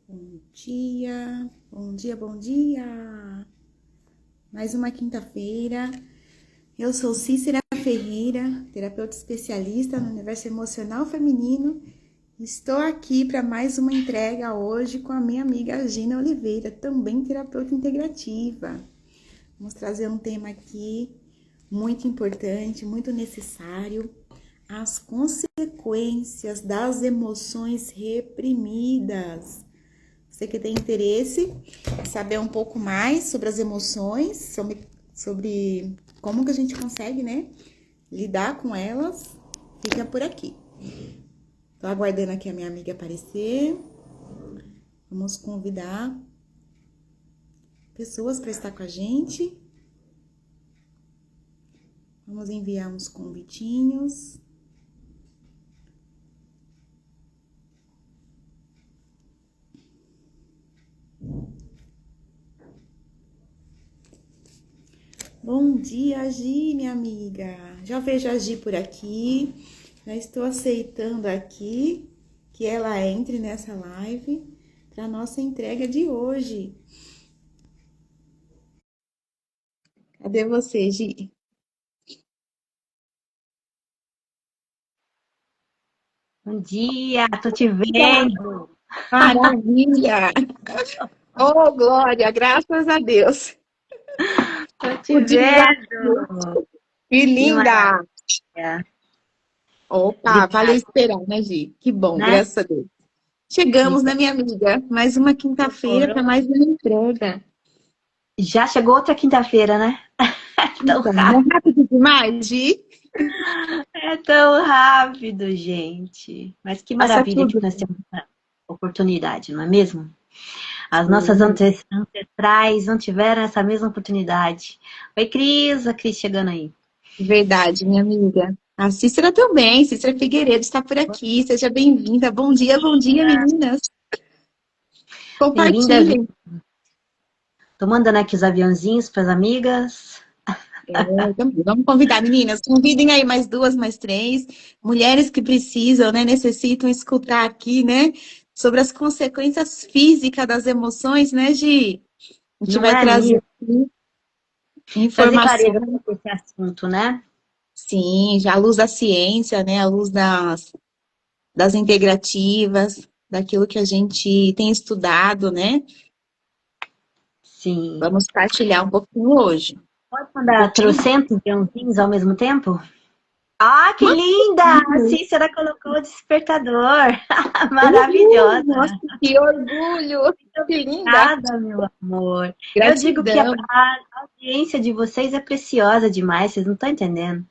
Bom dia, bom dia, bom dia! Mais uma quinta-feira. Eu sou Cícera Ferreira, terapeuta especialista no universo emocional feminino. Estou aqui para mais uma entrega hoje com a minha amiga Gina Oliveira, também terapeuta integrativa. Vamos trazer um tema aqui muito importante, muito necessário: as consequências das emoções reprimidas. Você que tem interesse em saber um pouco mais sobre as emoções, sobre como que a gente consegue, né, lidar com elas, fica por aqui. Tô aguardando aqui a minha amiga aparecer. Vamos convidar pessoas para estar com a gente. Vamos enviar uns convitinhos. Bom dia, Gi, minha amiga. Já vejo a Gi por aqui. Já estou aceitando aqui que ela entre nessa live para nossa entrega de hoje. Cadê você, Gi? Bom dia, tô te vendo. Maravilha! Oh, glória, graças a Deus. Tô te O dia, vendo. que Que linda! maravilha. Opa, valeu Obrigada, esperar, né, Gi? Que bom, né? graças a Deus. Chegamos, né, Então, minha amiga? Mais uma quinta-feira para demorou. mais uma entrega. Já chegou outra quinta-feira, né? Tão Então, não é rápido. rápido demais, Gi? É tão rápido, gente. Mas que Passa maravilha que tudo. nós temos essa oportunidade, não é mesmo? As nossas Sim, ancestrais não tiveram essa mesma oportunidade. Oi, Cris, a Cris chegando aí. verdade, minha amiga. A Cícera também, Cícera Figueiredo está por aqui. Seja bem-vinda. Bom dia, meninas. Bem-vinda, Vi. Compartilhem. Tô mandando aqui os aviãozinhos para as amigas. Também. Vamos convidar, meninas. Convidem aí mais duas, mais três. Mulheres que precisam, né? Necessitam escutar aqui, né? Sobre as consequências físicas das emoções, né, Gi? A gente Não vai é, trazer menina? aqui Trazer clareza informação. para esse assunto, né? Sim, já à luz da ciência, né? À luz das integrativas, daquilo que a gente tem estudado, né? Sim. Vamos partilhar um pouquinho hoje. Pode Um mandar pouquinho? trocentos peãozinhos ao mesmo tempo? Ah, que linda! A Maravilha! Cícera colocou o despertador. Maravilhosa. Nossa, que orgulho! Que linda! Obrigada, meu amor. Eu digo que a Gratidão! audiência de vocês é preciosa demais, vocês não estão entendendo.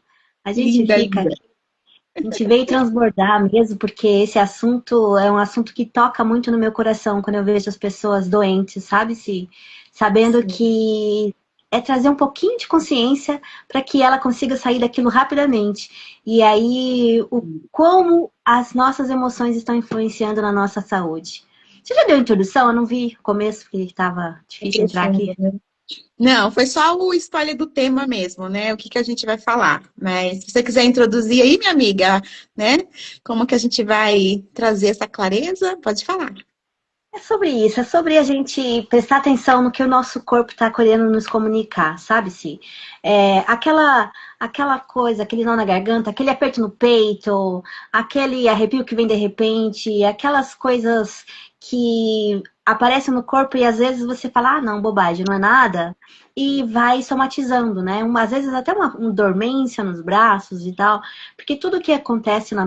A gente Linda, fica linda. aqui, a gente veio transbordar mesmo, porque esse assunto é um assunto que toca muito no meu coração quando eu vejo as pessoas doentes, sabe, Se sabendo Sim. que é trazer um pouquinho de consciência para que ela consiga sair daquilo rapidamente. E aí, como as nossas emoções estão influenciando na nossa saúde. Você já deu a introdução? Eu não vi o começo, porque estava É difícil entrar profundo, aqui. né? Não, foi só o spoiler do tema mesmo, né? O que que a gente vai falar. Mas se você quiser introduzir aí, minha amiga, né? Como que a gente vai trazer essa clareza, pode falar. É sobre isso, é sobre a gente prestar atenção no que o nosso corpo está querendo nos comunicar, sabe, Se? Aquela coisa, aquele nó na garganta, aquele aperto no peito, aquele arrepio que vem de repente, aquelas coisas que aparecem no corpo e às vezes você fala, ah, não, bobagem, não é nada, e vai somatizando, né? Às vezes até uma dormência nos braços e tal, porque tudo que acontece no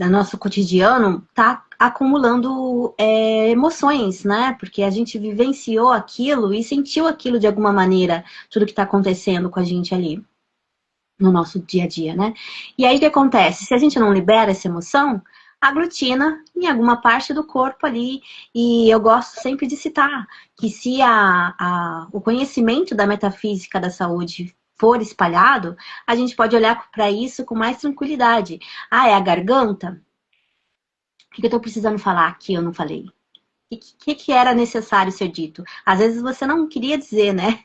nosso cotidiano está acumulando emoções, né? Porque a gente vivenciou aquilo e sentiu aquilo de alguma maneira, tudo que está acontecendo com a gente ali no nosso dia a dia, né? E aí o que acontece? Se a gente não libera essa emoção, aglutina em alguma parte do corpo ali. E eu gosto sempre de citar que se o conhecimento da metafísica da saúde for espalhado, a gente pode olhar para isso com mais tranquilidade. Ah, é a garganta? O que eu estou precisando falar que eu não falei? O que era necessário ser dito? Às vezes você não queria dizer, né?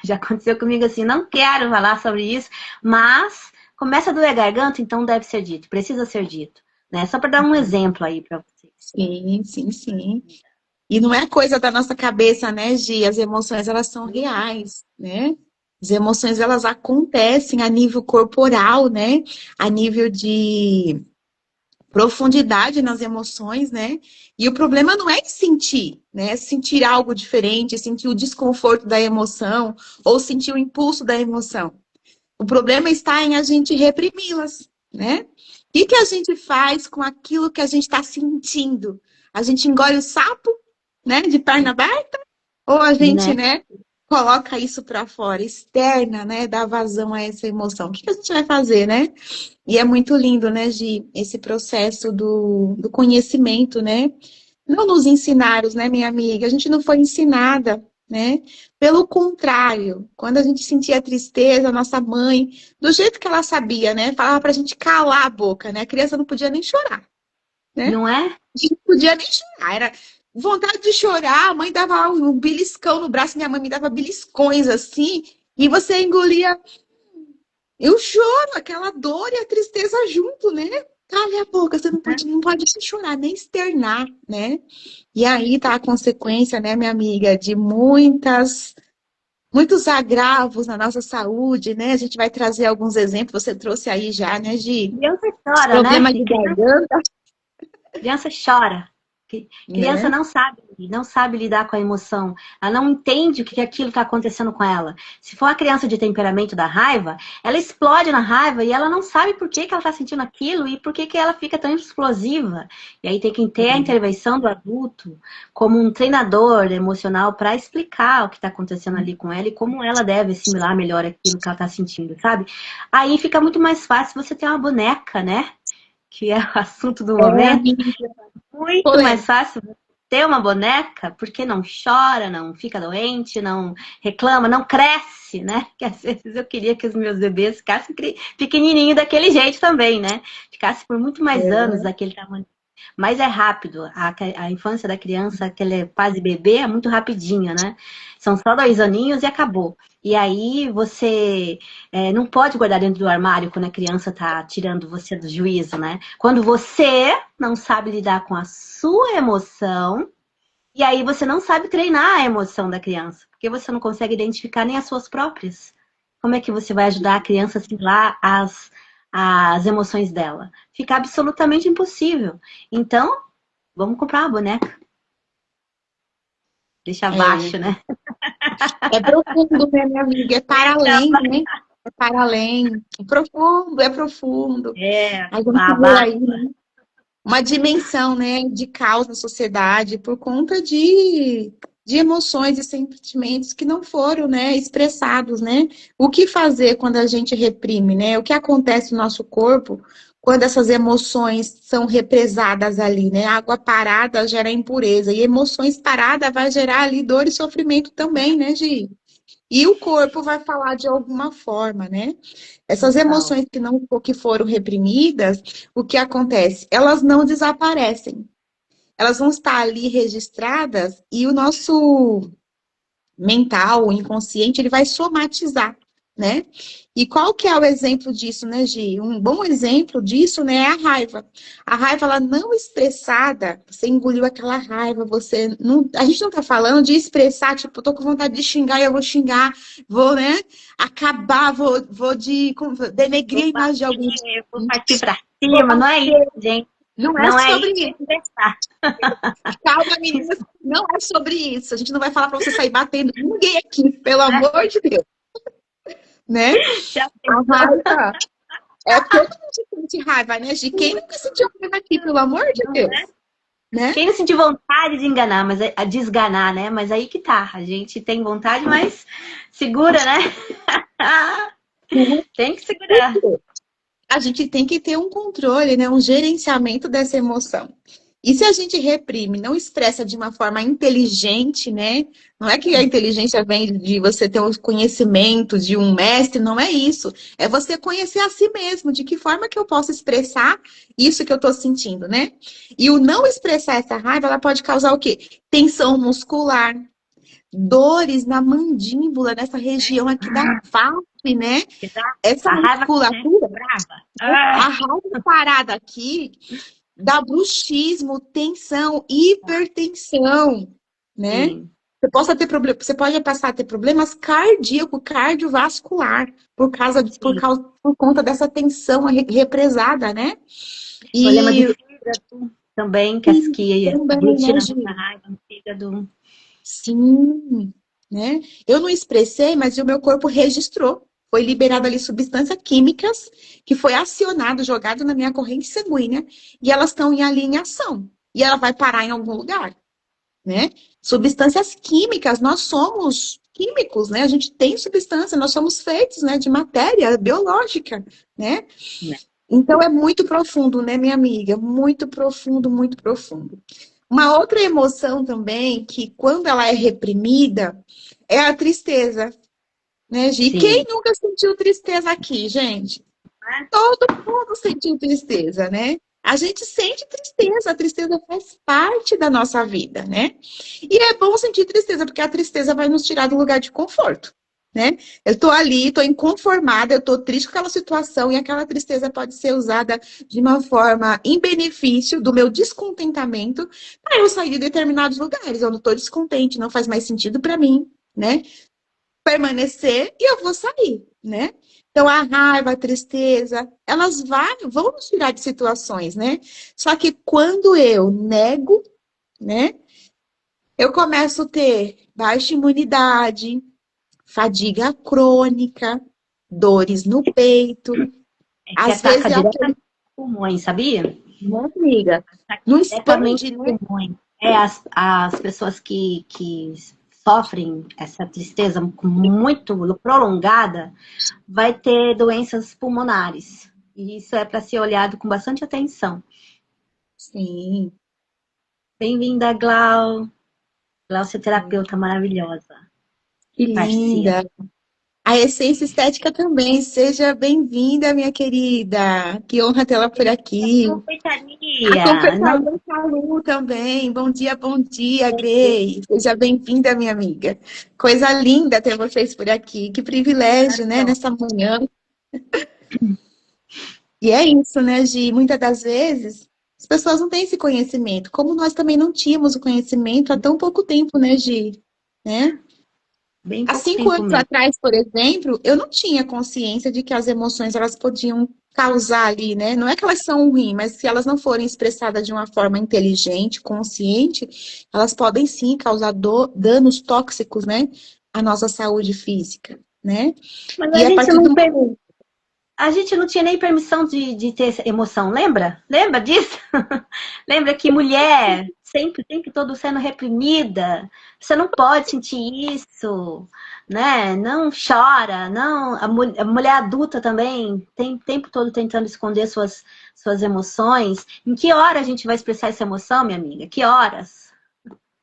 Já aconteceu comigo assim, não quero falar sobre isso, mas começa a doer a garganta, então deve ser dito, precisa ser dito. né? Só para dar um exemplo aí para vocês. Sim, sim, sim. E não é coisa da nossa cabeça, né, Gi? As emoções, elas são reais, né? As emoções, elas acontecem a nível corporal, né? A nível de profundidade nas emoções, né? E o problema não é sentir, né? Sentir algo diferente, sentir o desconforto da emoção ou sentir o impulso da emoção. O problema está em a gente reprimi-las, né? O que a gente faz com aquilo que a gente está sentindo? A gente engole o sapo, né? De perna aberta? Ou a gente, Né? né? Coloca isso para fora, externa, né? Dá vazão a essa emoção. O que a gente vai fazer, né? E é muito lindo, né, Gi, esse processo do conhecimento, né? Não nos ensinaram, né, minha amiga? A gente não foi ensinada, né? Pelo contrário, quando a gente sentia tristeza, a nossa mãe, do jeito que ela sabia, né? Falava pra gente calar a boca, né? A criança não podia nem chorar, né? Não é? A gente não podia nem chorar. Era vontade de chorar, a mãe dava um beliscão no braço, minha mãe me dava beliscões assim, e você engolia eu choro, aquela dor e a tristeza junto, né? Cala a boca, você não pode chorar, nem externar, né? E aí tá a consequência, né, minha amiga, de muitos agravos na nossa saúde, né? A gente vai trazer alguns exemplos, você trouxe aí já, né, de Criança chora, né? problema de garganta, Criança chora. Criança né? não sabe lidar com a emoção. Ela não entende o que aquilo está acontecendo com ela. Se for uma criança de temperamento da raiva, ela explode na raiva e ela não sabe por que ela está sentindo aquilo e por que ela fica tão explosiva. E aí tem que ter a intervenção do adulto como um treinador emocional para explicar o que está acontecendo ali com ela e como ela deve assimilar melhor aquilo que ela está sentindo, sabe? Aí fica muito mais fácil você ter uma boneca, né? Que é o assunto do É, momento, amiga, muito mais polêmica. fácil ter uma boneca, porque não chora, não fica doente, não reclama, não cresce, né? Que às vezes eu queria que os meus bebês ficassem pequenininhos daquele jeito também, né? Ficasse por muito mais anos É, daquele tamanho. Mas é rápido. A infância da criança, aquele fase bebê, é muito rapidinho, né? São só 2 aninhos e acabou. E aí você não pode guardar dentro do armário quando a criança tá tirando você do juízo, né? Quando você não sabe lidar com a sua emoção, e aí você não sabe treinar a emoção da criança, porque você não consegue identificar nem as suas próprias. Como é que você vai ajudar a criança a assimilar as emoções dela? Fica absolutamente impossível. Então, vamos comprar uma boneca. Deixa abaixo, é, né? é profundo, né, minha amiga? É para Deixa além, né? É para além. É profundo, é profundo. A gente vê abaixo. aí, né, uma dimensão, né, de caos na sociedade por conta de emoções e sentimentos que não foram, né, expressados, né? O que fazer quando a gente reprime, né? O que acontece no nosso corpo quando essas emoções são represadas ali, né? Água parada gera impureza e emoções paradas vai gerar ali dor e sofrimento também, né, Gi? E o corpo vai falar de alguma forma, né? Essas Total. emoções que foram reprimidas, o que acontece? Elas não desaparecem. Elas vão estar ali registradas e o nosso mental, o inconsciente, ele vai somatizar, né? E qual que é o exemplo disso, né, Gi? Um bom exemplo disso, né, é a raiva. A raiva, ela não expressada, você engoliu aquela raiva, você não, a gente não tá falando de expressar, tipo, eu tô com vontade de xingar e eu vou xingar, vou, né, acabar, denegrir a imagem de alguém. Vou partir pra Vou cima, não é isso, bater. gente. Não é Não é sobre isso isso. que conversar. Calma, meninas. Não é sobre isso. A gente não vai falar para você sair batendo ninguém aqui, pelo amor de Deus, né? Já A pensou? raiva é todo mundo sente raiva, né? De quem nunca sentiu raiva aqui, pelo amor de Não Deus, é? né? Quem não sentiu vontade de enganar, mas a desganar, né? Mas aí que tá. A gente tem vontade, mas segura, né? Tem que segurar. A gente tem que ter um controle, né? Um gerenciamento dessa emoção. E se a gente reprime, não expressa de uma forma inteligente, né? Não é que a inteligência vem de você ter o conhecimento de um mestre, não é isso. É você conhecer a si mesmo, de que forma que eu posso expressar isso que eu estou sentindo, né? E o não expressar essa raiva, ela pode causar o quê? Tensão muscular, dores na mandíbula, nessa região aqui da face, né? Exato. Essa A raiva, né? musculatura, Brava. a Ah, raiva parada aqui dá bruxismo, tensão, hipertensão, né? sim, Você pode passar a ter problemas cardíaco, cardiovascular, sim. por conta dessa tensão represada, né? Problema de E fígado também, que também, né, aglutina muita Gi? raiva no fígado. Sim, né? Eu não expressei, mas o meu corpo registrou. Foi liberada ali substâncias químicas que foi acionado, jogado na minha corrente sanguínea e elas estão em alinhação. E ela vai parar em algum lugar, né? Substâncias químicas, nós somos químicos, né? A gente tem substância, nós somos feitos, né, de matéria biológica, né? Né? Então é muito profundo, né, minha amiga? Muito profundo, muito profundo. Uma outra emoção também, que quando ela é reprimida, é a tristeza, né, Gi? Quem Sim. nunca sentiu tristeza aqui, gente? Todo mundo sentiu tristeza, né? A gente sente tristeza, a tristeza faz parte da nossa vida, né? E é bom sentir tristeza, porque a tristeza vai nos tirar do lugar de conforto, né? Eu tô ali, tô inconformada, eu tô triste com aquela situação, e aquela tristeza pode ser usada de uma forma em benefício do meu descontentamento, para eu sair de determinados lugares. Eu não tô descontente, não faz mais sentido para mim, né? Permanecer e eu vou sair, né? Então, a raiva, a tristeza, vão nos tirar de situações, né? Só que quando eu nego, né, eu começo a ter baixa imunidade, fadiga crônica, dores no peito. É que Às ataca vezes é diretamente aquele, os pulmões, sabia? né, amiga? Ataca Não diretamente expande, os né? pulmões. É, as pessoas que sofrem essa tristeza muito prolongada vai ter doenças pulmonares. E isso é para ser olhado com bastante atenção. Sim. Bem-vinda, Glaucia, terapeuta maravilhosa. Que Parceira. linda. A Essência Estética também. Seja bem-vinda, minha querida. Que honra tê-la por aqui. A Confeitaria. Não Confeitaria Calu também. Bom dia, Grace. Seja bem-vinda, minha amiga. Coisa linda ter vocês por aqui. Que privilégio, né, nessa manhã. E é isso, né, Gi? Muitas das vezes as pessoas não têm esse conhecimento, como nós também não tínhamos o conhecimento há tão pouco tempo, né, Gi? Né? bem Há pouco 5 tempo anos mesmo. atrás, por exemplo, eu não tinha consciência de que as emoções elas podiam causar ali, né? Não é que elas são ruins, mas se elas não forem expressadas de uma forma inteligente, consciente, elas podem sim causar danos tóxicos, né? À nossa saúde física, né? Mas E a partir do a gente não tinha nem permissão de ter essa emoção, lembra? Lembra disso? Lembra que mulher sempre o tempo todo sendo reprimida? Você não pode sentir isso, né? Não chora, não. A mulher adulta também tem o tempo todo tentando esconder suas emoções. Em que hora a gente vai expressar essa emoção, minha amiga? Que horas?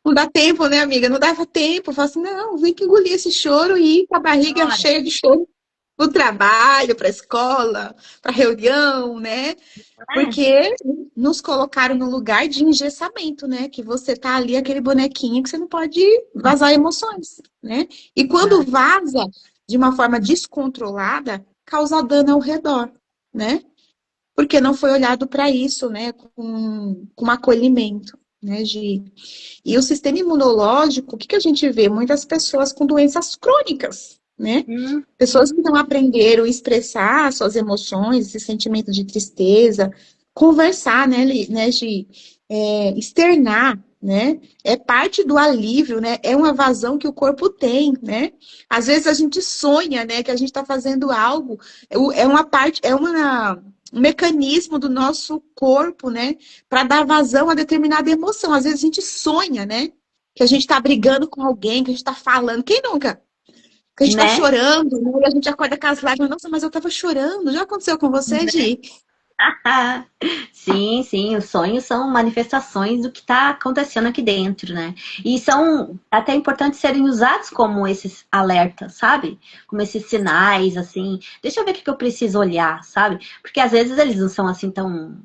não dá tempo, né, amiga? Não dava tempo. Eu falo assim, não, vem que engolir esse choro e ir com a Que barriga horas? cheia de choro pro trabalho, para a escola, para reunião, né? Né? Porque nos colocaram no lugar de engessamento, né? Que você tá ali, aquele bonequinho que você não pode vazar emoções, né? E quando Ah, vaza de uma forma descontrolada, causa dano ao redor, né? Porque não foi olhado para isso, né? Com acolhimento, né, Gi? E o sistema imunológico, o que que a gente vê? Muitas pessoas com doenças crônicas, né? Pessoas que não aprenderam a expressar suas emoções, esse sentimento de tristeza, conversar, né, de externar, né? É parte do alívio, né? É uma vazão que o corpo tem, né? Às vezes a gente sonha, né, que a gente está fazendo algo, é uma parte, um mecanismo do nosso corpo, né, para dar vazão a determinada emoção. Às vezes a gente sonha, né, que a gente está brigando com alguém, que a gente está falando. Quem nunca? Que a gente tá né? chorando, né? E a gente acorda com as lágrimas. Nossa, mas eu tava chorando. Já aconteceu com você, Gi? Sim, sim, os sonhos são manifestações do que está acontecendo aqui dentro, né? E são até importantes serem usados como esses alertas, sabe? Como esses sinais, assim. Deixa eu ver o que eu preciso olhar, sabe? Porque às vezes eles não são assim tão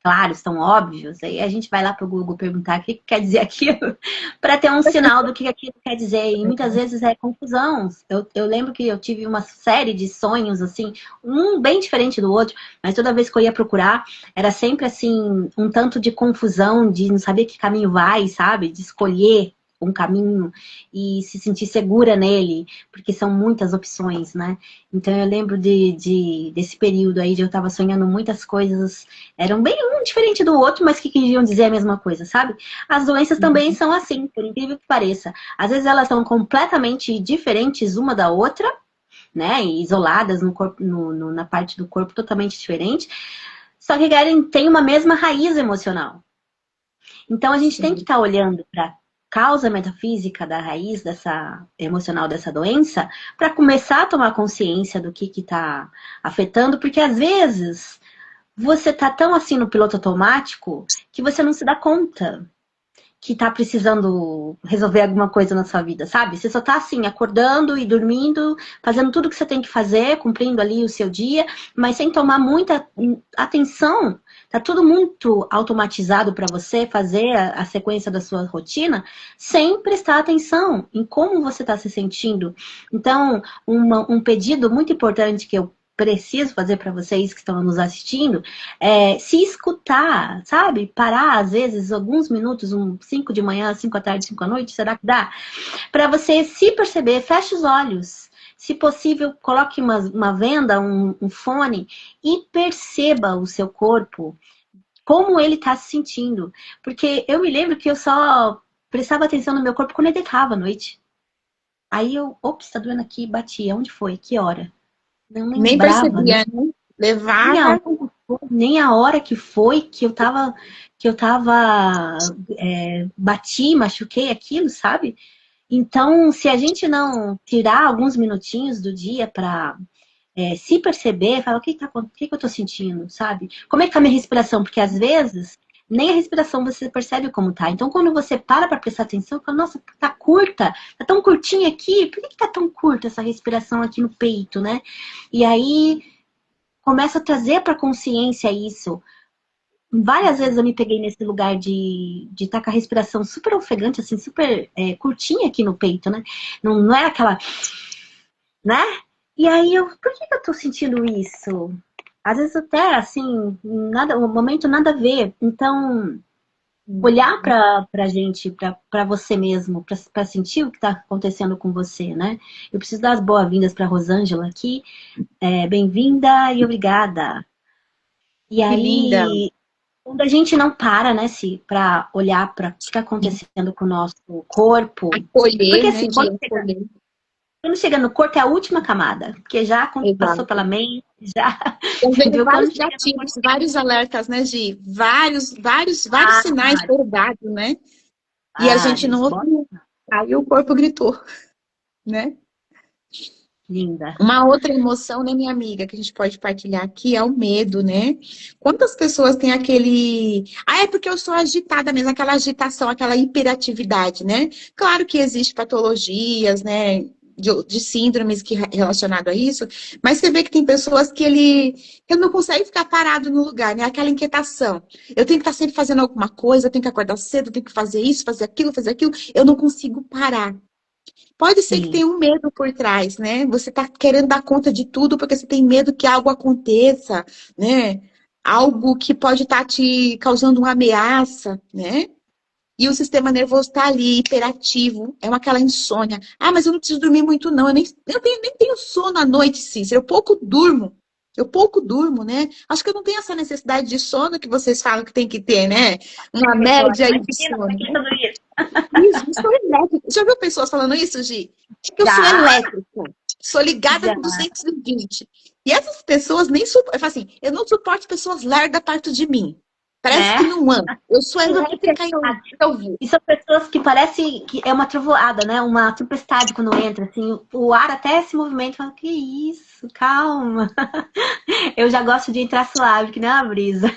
claros, tão óbvios, aí a gente vai lá pro Google perguntar o que quer dizer aquilo, para ter um sinal do que aquilo quer dizer. E muitas vezes é confusão. Eu lembro que eu tive uma série de sonhos, assim, um bem diferente do outro, mas toda vez que eu ia procurar, era sempre assim, um tanto de confusão, de não saber que caminho vai, sabe? De escolher um caminho e se sentir segura nele, porque são muitas opções, né? Então eu lembro desse período aí de eu tava sonhando muitas coisas, eram bem um diferente do outro, mas que queriam dizer a mesma coisa, sabe? As doenças também são assim, por incrível que pareça. Às vezes elas são completamente diferentes uma da outra, né? E isoladas no corpo, na parte do corpo totalmente diferente, só que tem uma mesma raiz emocional. Então a gente tem que estar olhando para causa metafísica da raiz dessa emocional dessa doença, para começar a tomar consciência do que está afetando, porque às vezes você tá tão assim no piloto automático que você não se dá conta que tá precisando resolver alguma coisa na sua vida, sabe? Você só tá assim, acordando e dormindo, fazendo tudo que você tem que fazer, cumprindo ali o seu dia, mas sem tomar muita atenção. Tá tudo muito automatizado para você fazer a sequência da sua rotina, sem prestar atenção em como você está se sentindo. Então, um pedido muito importante que eu preciso fazer para vocês que estão nos assistindo é se escutar, sabe? Parar, às vezes, alguns minutos, 5 de manhã, 5 à tarde, 5 à noite, será que dá? Para você se perceber, feche os olhos. Se possível, coloque uma venda, um fone e perceba o seu corpo, como ele está se sentindo. Porque eu me lembro que eu só prestava atenção no meu corpo quando eu deitava à noite. Aí eu, ops, tá doendo aqui, batia. Onde foi? Que hora? Não Nem lembrava, percebia, né? Levava. nem a hora que foi que eu tava bati, machuquei aquilo, sabe? Então, se a gente não tirar alguns minutinhos do dia para se perceber, falar o que eu tô sentindo, sabe? Como é que tá a minha respiração? Porque às vezes nem a respiração você percebe como tá. Então, quando você para prestar atenção, fala, nossa, tá curta, tá tão curtinha aqui, por que tá tão curta essa respiração aqui no peito, né? E aí começa a trazer para consciência isso. Várias vezes eu me peguei nesse lugar de estar com a respiração super ofegante, assim, super curtinha aqui no peito, né? Não é aquela, né? E aí por que eu tô sentindo isso? Às vezes até, assim, o momento nada a ver. Então, olhar pra gente, pra você mesmo, pra sentir o que tá acontecendo com você, né? Eu preciso dar as boas-vindas pra Rosângela aqui. Bem-vinda e obrigada. E Que linda. aí, quando a gente não para, né, pra olhar para o que está acontecendo com o nosso corpo. Acolher, Porque né? assim, quando chega no corpo é a última camada, porque já passou pela mente, já. Eu vejo vários Quando gatilhos, vários alertas, né, Gi? Vários sinais foram dados, né? E a gente não ouviu. Aí o corpo gritou, né? Linda. Uma outra emoção, né, minha amiga, que a gente pode partilhar aqui é o medo, né? Quantas pessoas têm aquele... Ah, é porque eu sou agitada mesmo, aquela agitação, aquela hiperatividade, né? Claro que existe patologias, né, de síndromes relacionado a isso, mas você vê que tem pessoas que ele não consegue ficar parado no lugar, né? Aquela inquietação. Eu tenho que estar sempre fazendo alguma coisa, eu tenho que acordar cedo, eu tenho que fazer isso, fazer aquilo, eu não consigo parar. Pode ser que tenha um medo por trás, né? Você tá querendo dar conta de tudo porque você tem medo que algo aconteça, né? Algo que pode estar te causando uma ameaça, né? E o sistema nervoso está ali, hiperativo, é aquela insônia. Ah, mas eu não preciso dormir muito, não. Nem tenho sono à noite, Cícero. Eu pouco durmo, né? Acho que eu não tenho essa necessidade de sono que vocês falam que tem que ter, né? Uma média aí de sono. Isso, eu sou elétrica. Já viu pessoas falando isso, Gi? Que eu sou elétrica. Sou ligada com 220. E essas pessoas nem suportam. Eu falo assim, eu não suporto pessoas lerdas perto de mim. Parece que não anda. Eu sou elétrica e eu vi. E são pessoas que parece que é uma trovoada, né? Uma tempestade quando entra, assim. O ar até se movimenta. Fala, que isso? Calma. Eu já gosto de entrar suave, que nem uma brisa.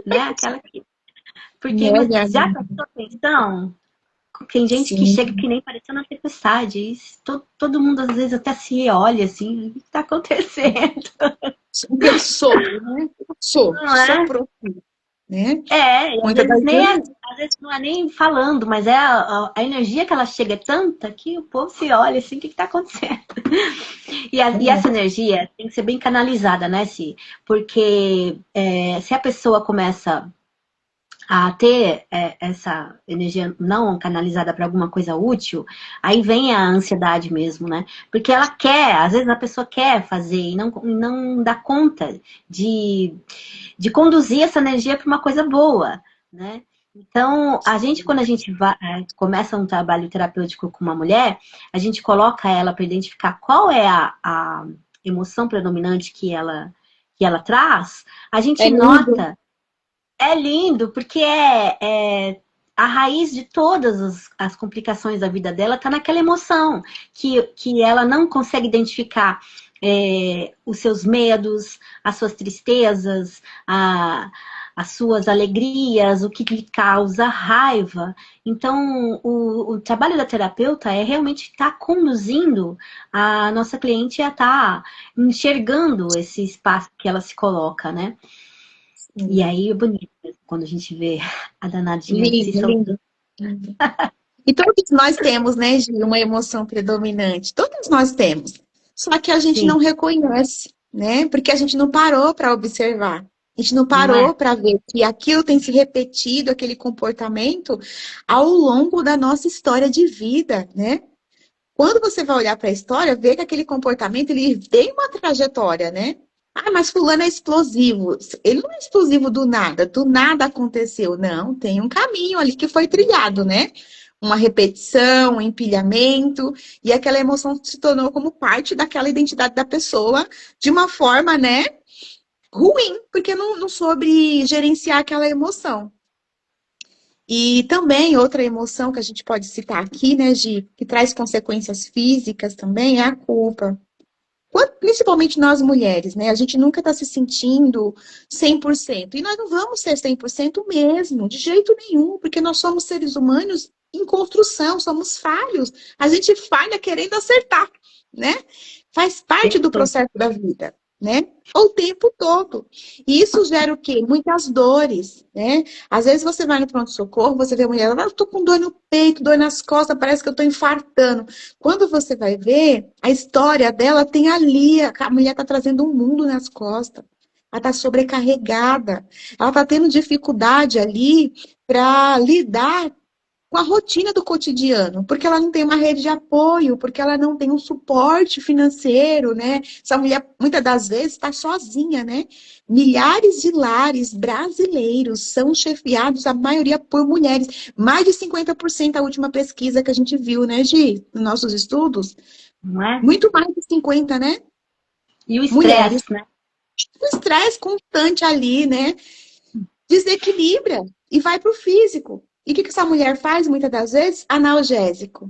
Né? Aquela que... Porque já prestou atenção? Tem gente que chega que nem parecendo uma tempestade. Todo mundo, às vezes, até se olha assim. O que está acontecendo? Eu sou, né? Sou profunda. né? E às Muitas vezes das nem é, vezes. às vezes não é nem falando, mas é a energia que ela chega é tanta que o povo se olha assim, o que está acontecendo? E essa energia tem que ser bem canalizada, né, Si? Porque se a pessoa começa a ter essa energia não canalizada para alguma coisa útil, aí vem a ansiedade mesmo, né? Porque ela quer, às vezes a pessoa quer fazer e não dá conta de conduzir essa energia para uma coisa boa, né? Então, quando a gente começa um trabalho terapêutico com uma mulher, a gente coloca ela para identificar qual é a emoção predominante que ela traz, a É gente lindo. nota, é lindo, porque a raiz de todas as complicações da vida dela está naquela emoção, que ela não consegue identificar os seus medos, as suas tristezas, as suas alegrias, o que lhe causa raiva. Então, o trabalho da terapeuta é realmente estar conduzindo a nossa cliente a estar enxergando esse espaço que ela se coloca, né? E Sim. aí é bonito quando a gente vê a danadinha se Lindo, soltando. lindo. Lindo. E todos nós temos, né, Gi, uma emoção predominante. Todos nós temos. Só que a gente Sim, não reconhece, né? Porque a gente não parou para observar. A gente não não parou é? para ver que aquilo tem se repetido, aquele comportamento, ao longo da nossa história de vida, né? Quando você vai olhar para a história, vê que aquele comportamento ele tem uma trajetória, né? Ah, mas fulano é explosivo. Ele não é explosivo do nada aconteceu. Não, tem um caminho ali que foi trilhado, né? Uma repetição, um empilhamento, e aquela emoção se tornou como parte daquela identidade da pessoa de uma forma, né, ruim, porque não soube gerenciar aquela emoção. E também outra emoção que a gente pode citar aqui, né, Gi, que traz consequências físicas também, é a culpa. Principalmente nós mulheres, né? A gente nunca está se sentindo 100%. E nós não vamos ser 100% mesmo, de jeito nenhum, porque nós somos seres humanos em construção, somos falhos. A gente falha querendo acertar, né? Faz parte do Tempo processo da vida, né? O tempo todo. E isso gera o quê? Muitas dores, né? Às vezes você vai no pronto-socorro, você vê a mulher, eu tô com dor no peito, dor nas costas, parece que eu tô infartando. Quando você vai ver, a história dela tem ali, a mulher está trazendo um mundo nas costas. Ela está sobrecarregada. Ela está tendo dificuldade ali para lidar com a rotina do cotidiano, porque ela não tem uma rede de apoio, porque ela não tem um suporte financeiro, né? Essa mulher, muitas das vezes, está sozinha, né? Milhares de lares brasileiros são chefiados, a maioria por mulheres. Mais de 50% a última pesquisa que a gente viu, né, Gi, nos nossos estudos. não é? Muito mais de 50, né? E o Mulheres. estresse, né? O estresse constante ali, né? Desequilibra e vai para o físico. E o que essa mulher faz muitas das vezes? Analgésico.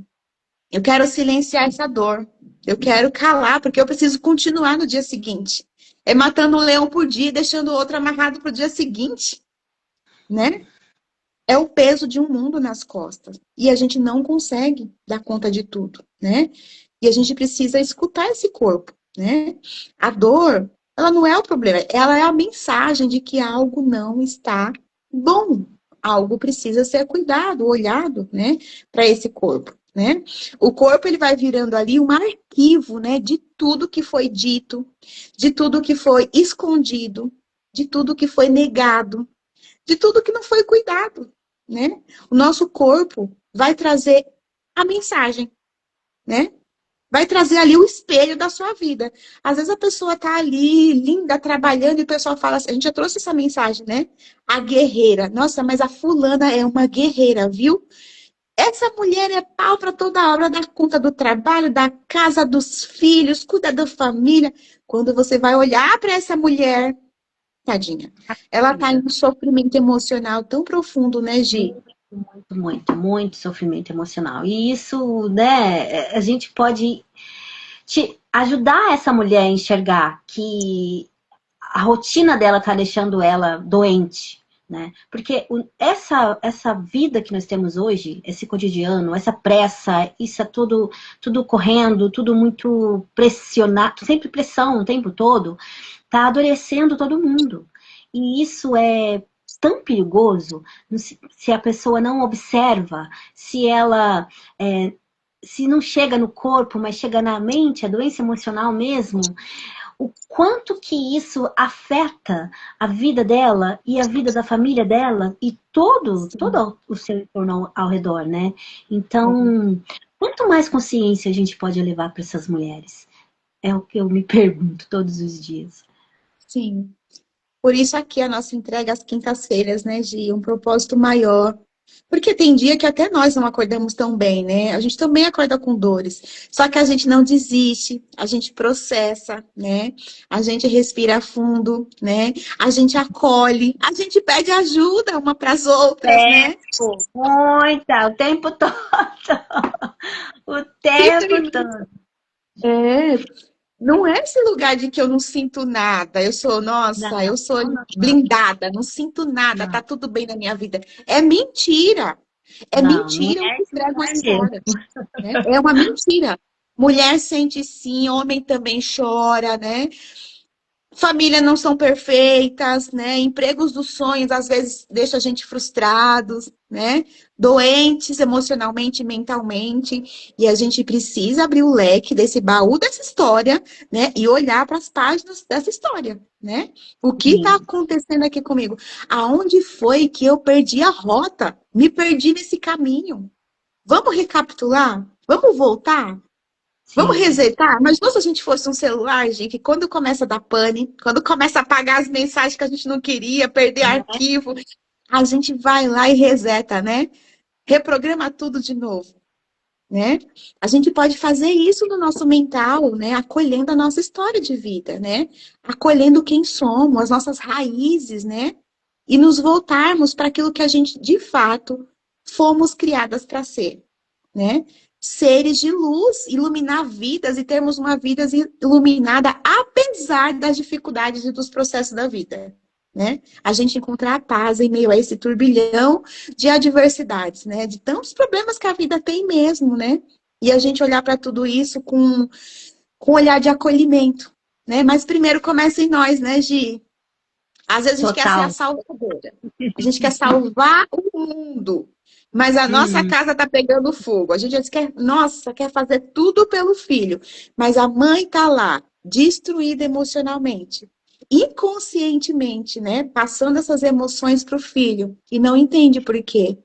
Eu quero silenciar essa dor. Eu quero calar, porque eu preciso continuar no dia seguinte. É matando um leão por dia e deixando o outro amarrado para o dia seguinte, né? É o peso de um mundo nas costas. E a gente não consegue dar conta de tudo, né? E a gente precisa escutar esse corpo, né? A dor, ela não é o problema, ela é a mensagem de que algo não está bom. Algo precisa ser cuidado, olhado, né, para esse corpo, né? O corpo ele vai virando ali um arquivo, né, de tudo que foi dito, de tudo que foi escondido, de tudo que foi negado, de tudo que não foi cuidado, né? O nosso corpo vai trazer a mensagem, né? Vai trazer ali o espelho da sua vida. Às vezes a pessoa tá ali, linda, trabalhando, e o pessoal fala assim, a gente já trouxe essa mensagem, né? A guerreira. Nossa, mas a fulana é uma guerreira, viu? Essa mulher é pau para toda obra, dá conta do trabalho, da casa, dos filhos, cuida da família. Quando você vai olhar para essa mulher, tadinha, ela tá em um sofrimento emocional tão profundo, né, Gi? Muito, muito, muito sofrimento emocional. E isso, né, a gente pode ajudar essa mulher a enxergar que a rotina dela tá deixando ela doente, né? Porque essa vida que nós temos hoje, esse cotidiano, essa pressa, isso é tudo correndo, tudo muito pressionado, sempre pressão o tempo todo, tá adoecendo todo mundo. E isso tão perigoso se a pessoa não observa, se ela se não chega no corpo, mas chega na mente, a doença emocional mesmo, o quanto que isso afeta a vida dela e a vida da família dela e Sim. todo o seu entorno ao redor, né? Então, quanto mais consciência a gente pode levar para essas mulheres? É o que eu me pergunto todos os dias. Sim. Por isso aqui a nossa entrega às quintas-feiras, né, de um propósito maior. Porque tem dia que até nós não acordamos tão bem, né? A gente também acorda com dores. Só que a gente não desiste, a gente processa, né? A gente respira fundo, né? A gente acolhe, a gente pede ajuda uma para as outras, né? Tempo, muita, o tempo todo. O tempo todo. É, não é esse lugar de que eu não sinto nada. Eu sou, nossa, Não, eu sou não, não, blindada, não sinto nada, tá não, tudo bem na minha vida. É mentira. É não, não mentira o é, que não pregam é as histórias, mesmo. né? É uma mentira. Mulher sente sim, homem também chora, né? Família não são perfeitas, né? Empregos dos sonhos às vezes deixa a gente frustrados, né? Doentes emocionalmente e mentalmente, e a gente precisa abrir o leque desse baú dessa história, né? E olhar para as páginas dessa história, né? O que está Sim, acontecendo aqui comigo? Aonde foi que eu perdi a rota? Me perdi nesse caminho. Vamos recapitular? Vamos voltar? Vamos sim. resetar? Mas se a gente fosse um celular, gente, que quando começa a dar pane, quando começa a apagar as mensagens que a gente não queria, perder Né? arquivo, a gente vai lá e reseta, né? Reprograma tudo de novo, né? A gente pode fazer isso no nosso mental, né? Acolhendo a nossa história de vida, né? Acolhendo quem somos, as nossas raízes, né? E nos voltarmos para aquilo que a gente de fato fomos criadas para ser, né? Seres de luz, iluminar vidas e termos uma vida iluminada apesar das dificuldades e dos processos da vida, né? A gente encontrar a paz em meio a esse turbilhão de adversidades, né? De tantos problemas que a vida tem mesmo, né? E a gente olhar para tudo isso com um olhar de acolhimento, né? Mas primeiro começa em nós, né, Gi? Às vezes a gente quer ser a Total. salvadora. A gente quer salvar o mundo. Mas a nossa Uhum. casa tá pegando fogo. A gente quer, nossa, quer fazer tudo pelo filho. Mas a mãe tá lá, destruída emocionalmente. Inconscientemente, né? Passando essas emoções pro filho. E não entende por quê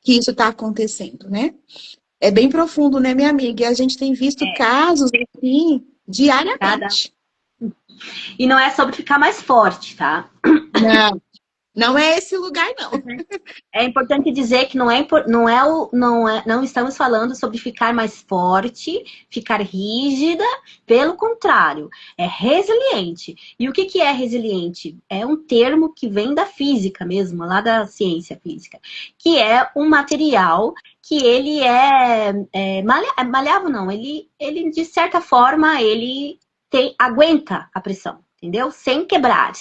que isso tá acontecendo, né? É bem profundo, né, minha amiga? E a gente tem visto É, casos assim cada... diariamente. E não é sobre ficar mais forte, tá? Não, não é esse lugar, não. É importante dizer que não estamos falando sobre ficar mais forte, ficar rígida, pelo contrário, é resiliente. E o que que é resiliente? É um termo que vem da física mesmo, lá da ciência física, que é um material que ele maleável, não, ele de certa forma aguenta a pressão, entendeu? Sem quebrar,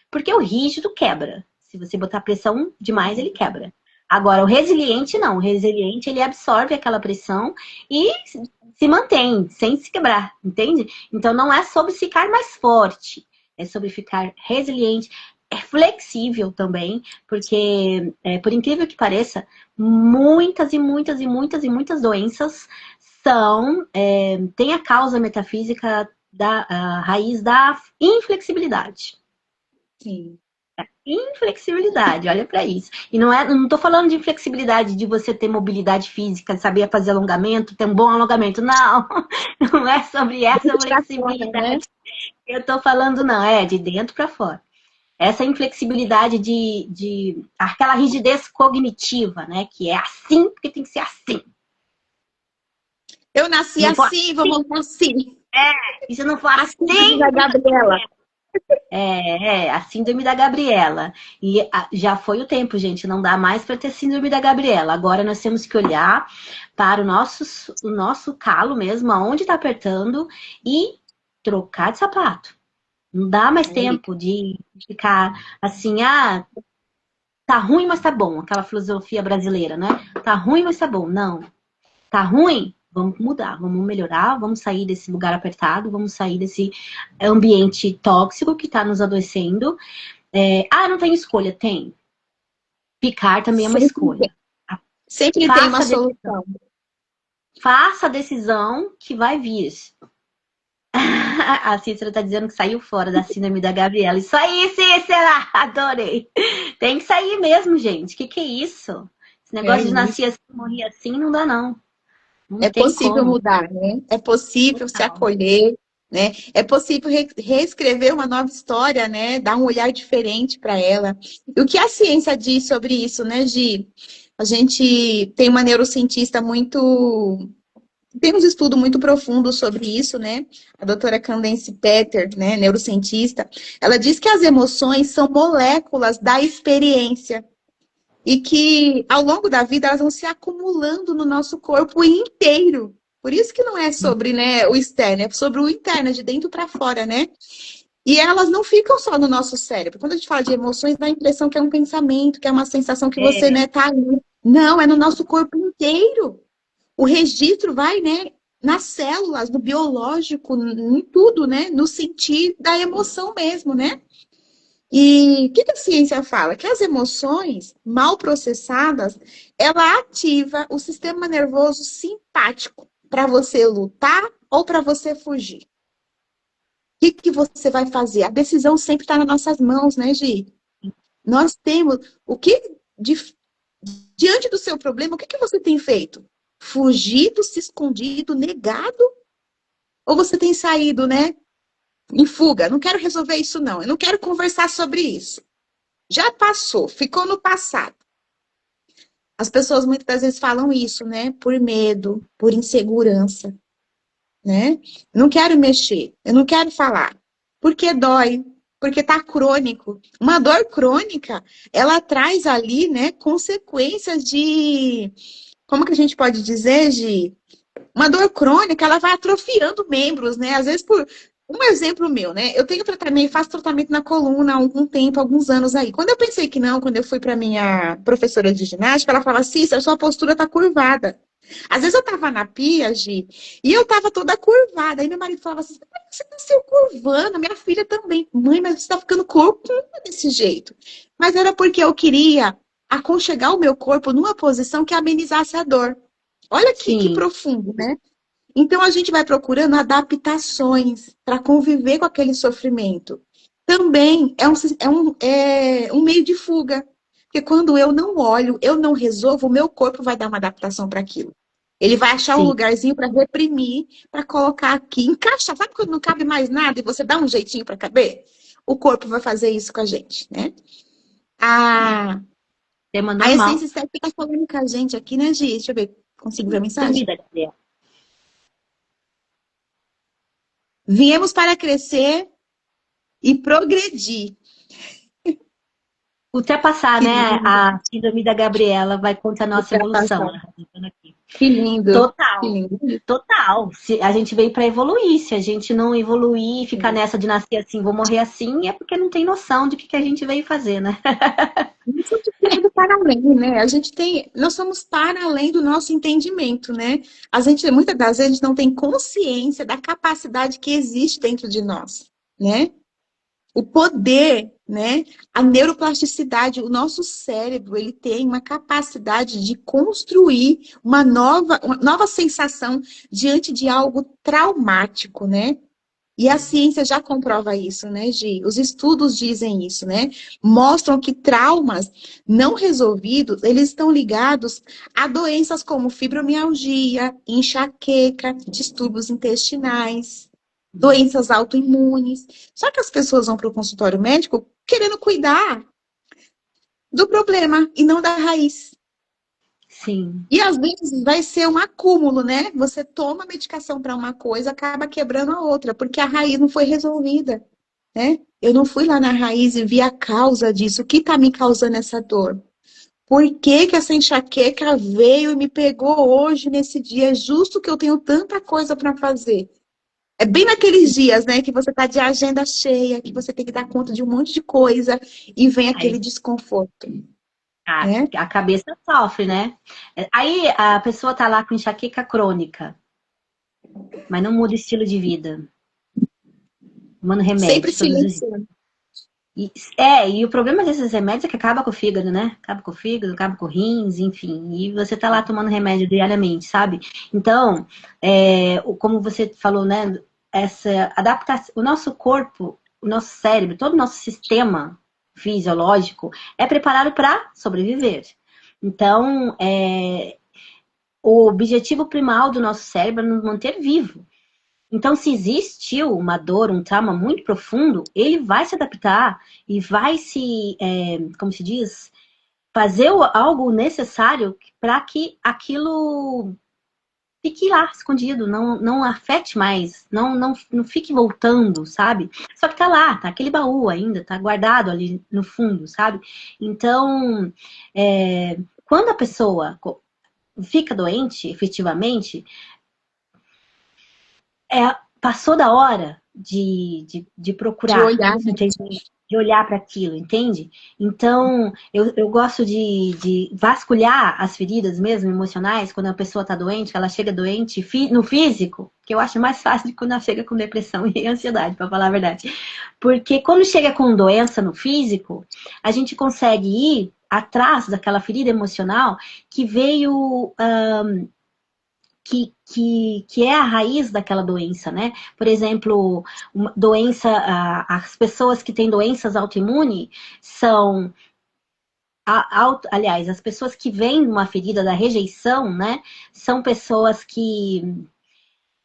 porque o rígido quebra. Se você botar pressão demais, ele quebra. Agora, o resiliente não. O resiliente, ele absorve aquela pressão e se mantém, sem se quebrar, entende? Então, não é sobre ficar mais forte. É sobre ficar resiliente. É flexível também, porque, por incrível que pareça, muitas e muitas e muitas e muitas doenças têm a causa metafísica a raiz da inflexibilidade. Sim. Inflexibilidade, olha para isso. E não tô falando de inflexibilidade de você ter mobilidade física, saber fazer alongamento, ter um bom alongamento. Não, não é sobre essa Pra fora, né? flexibilidade que eu tô falando, não. É de dentro para fora. Essa inflexibilidade de aquela rigidez cognitiva, né? Que é assim, porque tem que ser assim. Eu nasci Se não for assim, vou morrer assim. e se não for A síndrome assim, da Gabriela. a síndrome da Gabriela. E já foi o tempo, gente. Não dá mais para ter síndrome da Gabriela. Agora nós temos que olhar para o nosso calo mesmo, aonde está apertando, e trocar de sapato. Não dá mais Aí, tempo de ficar assim, tá ruim, mas tá bom. Aquela filosofia brasileira, né? Tá ruim, mas tá bom. Não. Tá ruim? Vamos mudar, vamos melhorar, vamos sair desse lugar apertado, vamos sair desse ambiente tóxico que está nos adoecendo. Não tem escolha? Tem. Ficar também é uma Sempre, escolha. sempre tem uma Faça a decisão. solução. Faça a decisão que vai vir. A Cícera tá dizendo que saiu fora da síndrome da Gabriela. Isso aí, Cícera! Adorei! Tem que sair mesmo, gente. Que é isso? Esse É negócio de isso. nascer assim, morrer assim, não dá, não. Não É tem possível como. mudar, né? É possível se Total. acolher, né? É possível reescrever uma nova história, né? Dar um olhar diferente para ela. E o que a ciência diz sobre isso, né, Gi? A gente tem uma neurocientista muito. Tem uns estudos muito profundos sobre isso, né? A doutora Candace Petter, né, neurocientista, ela diz que as emoções são moléculas da experiência. E que ao longo da vida elas vão se acumulando no nosso corpo inteiro. Por isso que não é sobre, né, o externo, é sobre o interno, de dentro para fora, né? E elas não ficam só no nosso cérebro. Quando a gente fala de emoções, dá a impressão que é um pensamento, que é uma sensação que você, É, né, tá ali. Não, é no nosso corpo inteiro. O registro vai, né, nas células, no biológico, em tudo, né? No sentir da emoção mesmo, né? E o que a ciência fala? Que as emoções mal processadas, ela ativa o sistema nervoso simpático para você lutar ou para você fugir. O que você vai fazer? A decisão sempre está nas nossas mãos, né, Gi? Nós temos o que diante do seu problema, o que você tem feito? Fugido, se escondido, negado? Ou você tem saído, né, em fuga? Não quero resolver isso, não. Eu não quero conversar sobre isso. Já passou, ficou no passado. As pessoas muitas das vezes falam isso, né? Por medo, por insegurança, né? Não quero mexer, eu não quero falar. Porque dói, porque tá crônico. Uma dor crônica, ela traz ali, né, consequências de, como que a gente pode dizer, de uma dor crônica, ela vai atrofiando membros, né? Às vezes por um exemplo meu, né? Eu tenho tratamento, faço tratamento na coluna há algum tempo, alguns anos aí. Quando eu pensei que não, quando eu fui para minha professora de ginástica, ela falava: Cícera, sua postura tá curvada. Às vezes eu tava na pia, Gi, e eu tava toda curvada. Aí meu marido falava assim: você nasceu curvando, minha filha também. Mãe, mas você tá ficando corcunda desse jeito. Mas era porque eu queria aconchegar o meu corpo numa posição que amenizasse a dor. Olha que sim, profundo, né? Então a gente vai procurando adaptações para conviver com aquele sofrimento. Também é um meio de fuga. Porque quando eu não olho, eu não resolvo, o meu corpo vai dar uma adaptação para aquilo. Ele vai achar um sim. lugarzinho para reprimir, para colocar aqui, encaixar. Sabe quando não cabe mais nada e você dá um jeitinho para caber? O corpo vai fazer isso com a gente, né? A, Tema a normal. essência estética está falando com a gente aqui, né, Gi? Deixa eu ver, consigo ver a mensagem? Sumida, Gabriela. Viemos para crescer e progredir. Ultrapassar, Que né? lindo, A síndrome da Gabriela vai contra a nossa evolução. ultrapassar. Ela tá dizendo aqui. Que lindo, que Total. lindo. Total. Se a gente veio para evoluir. Se a gente não evoluir e ficar nessa de nascer assim, vou morrer assim, é porque não tem noção de que a gente veio fazer, né? Isso é do para além, né? Nós somos para além do nosso entendimento, né? Muitas das vezes, a gente não tem consciência da capacidade que existe dentro de nós, né? O poder, né? A neuroplasticidade, o nosso cérebro, ele tem uma capacidade de construir uma nova sensação diante de algo traumático, né? E a ciência já comprova isso, né, Gi? Os estudos dizem isso, né? Mostram que traumas não resolvidos, eles estão ligados a doenças como fibromialgia, enxaqueca, distúrbios intestinais, doenças autoimunes. Só que as pessoas vão para o consultório médico querendo cuidar do problema e não da raiz. Sim. E às vezes vai ser um acúmulo, né? Você toma medicação para uma coisa, acaba quebrando a outra, porque a raiz não foi resolvida, né? Eu não fui lá na raiz e vi a causa disso. O que está me causando essa dor? Por que que essa enxaqueca veio e me pegou hoje, nesse dia, justo que eu tenho tanta coisa para fazer? É bem naqueles dias, né, que você está de agenda cheia, que você tem que dar conta de um monte de coisa e vem aquele Aí desconforto, a, né? a cabeça sofre, né? Aí a pessoa tá lá com enxaqueca crônica, mas não muda o estilo de vida. Tomando Sempre remédio todos os dias. silenciando. E o problema desses remédios é que acaba com o fígado, né? Acaba com o fígado, acaba com o rins, enfim. E você tá lá tomando remédio diariamente, sabe? Então, como você falou, né? Essa adaptação, o nosso corpo, o nosso cérebro, todo o nosso sistema fisiológico é preparado para sobreviver. Então, o objetivo primal do nosso cérebro é nos manter vivo. Então, se existiu uma dor, um trauma muito profundo, ele vai se adaptar e vai como se diz, fazer algo necessário para que aquilo fique lá escondido, não afete mais, não fique voltando, sabe? Só que tá lá, tá aquele baú ainda, tá guardado ali no fundo, sabe? Então, quando a pessoa fica doente, efetivamente, passou da hora de De procurar, olhar, né? entende? De olhar para aquilo, entende? Então, eu gosto de vasculhar as feridas mesmo, emocionais, quando a pessoa está doente, ela chega doente no físico, que eu acho mais fácil do que quando ela chega com depressão e ansiedade, para falar a verdade. Porque quando chega com doença no físico, a gente consegue ir atrás daquela ferida emocional que veio que é a raiz daquela doença, né? Por exemplo, uma doença, as pessoas que têm doenças autoimunes são, aliás, as pessoas que vêm de uma ferida da rejeição, né? São pessoas que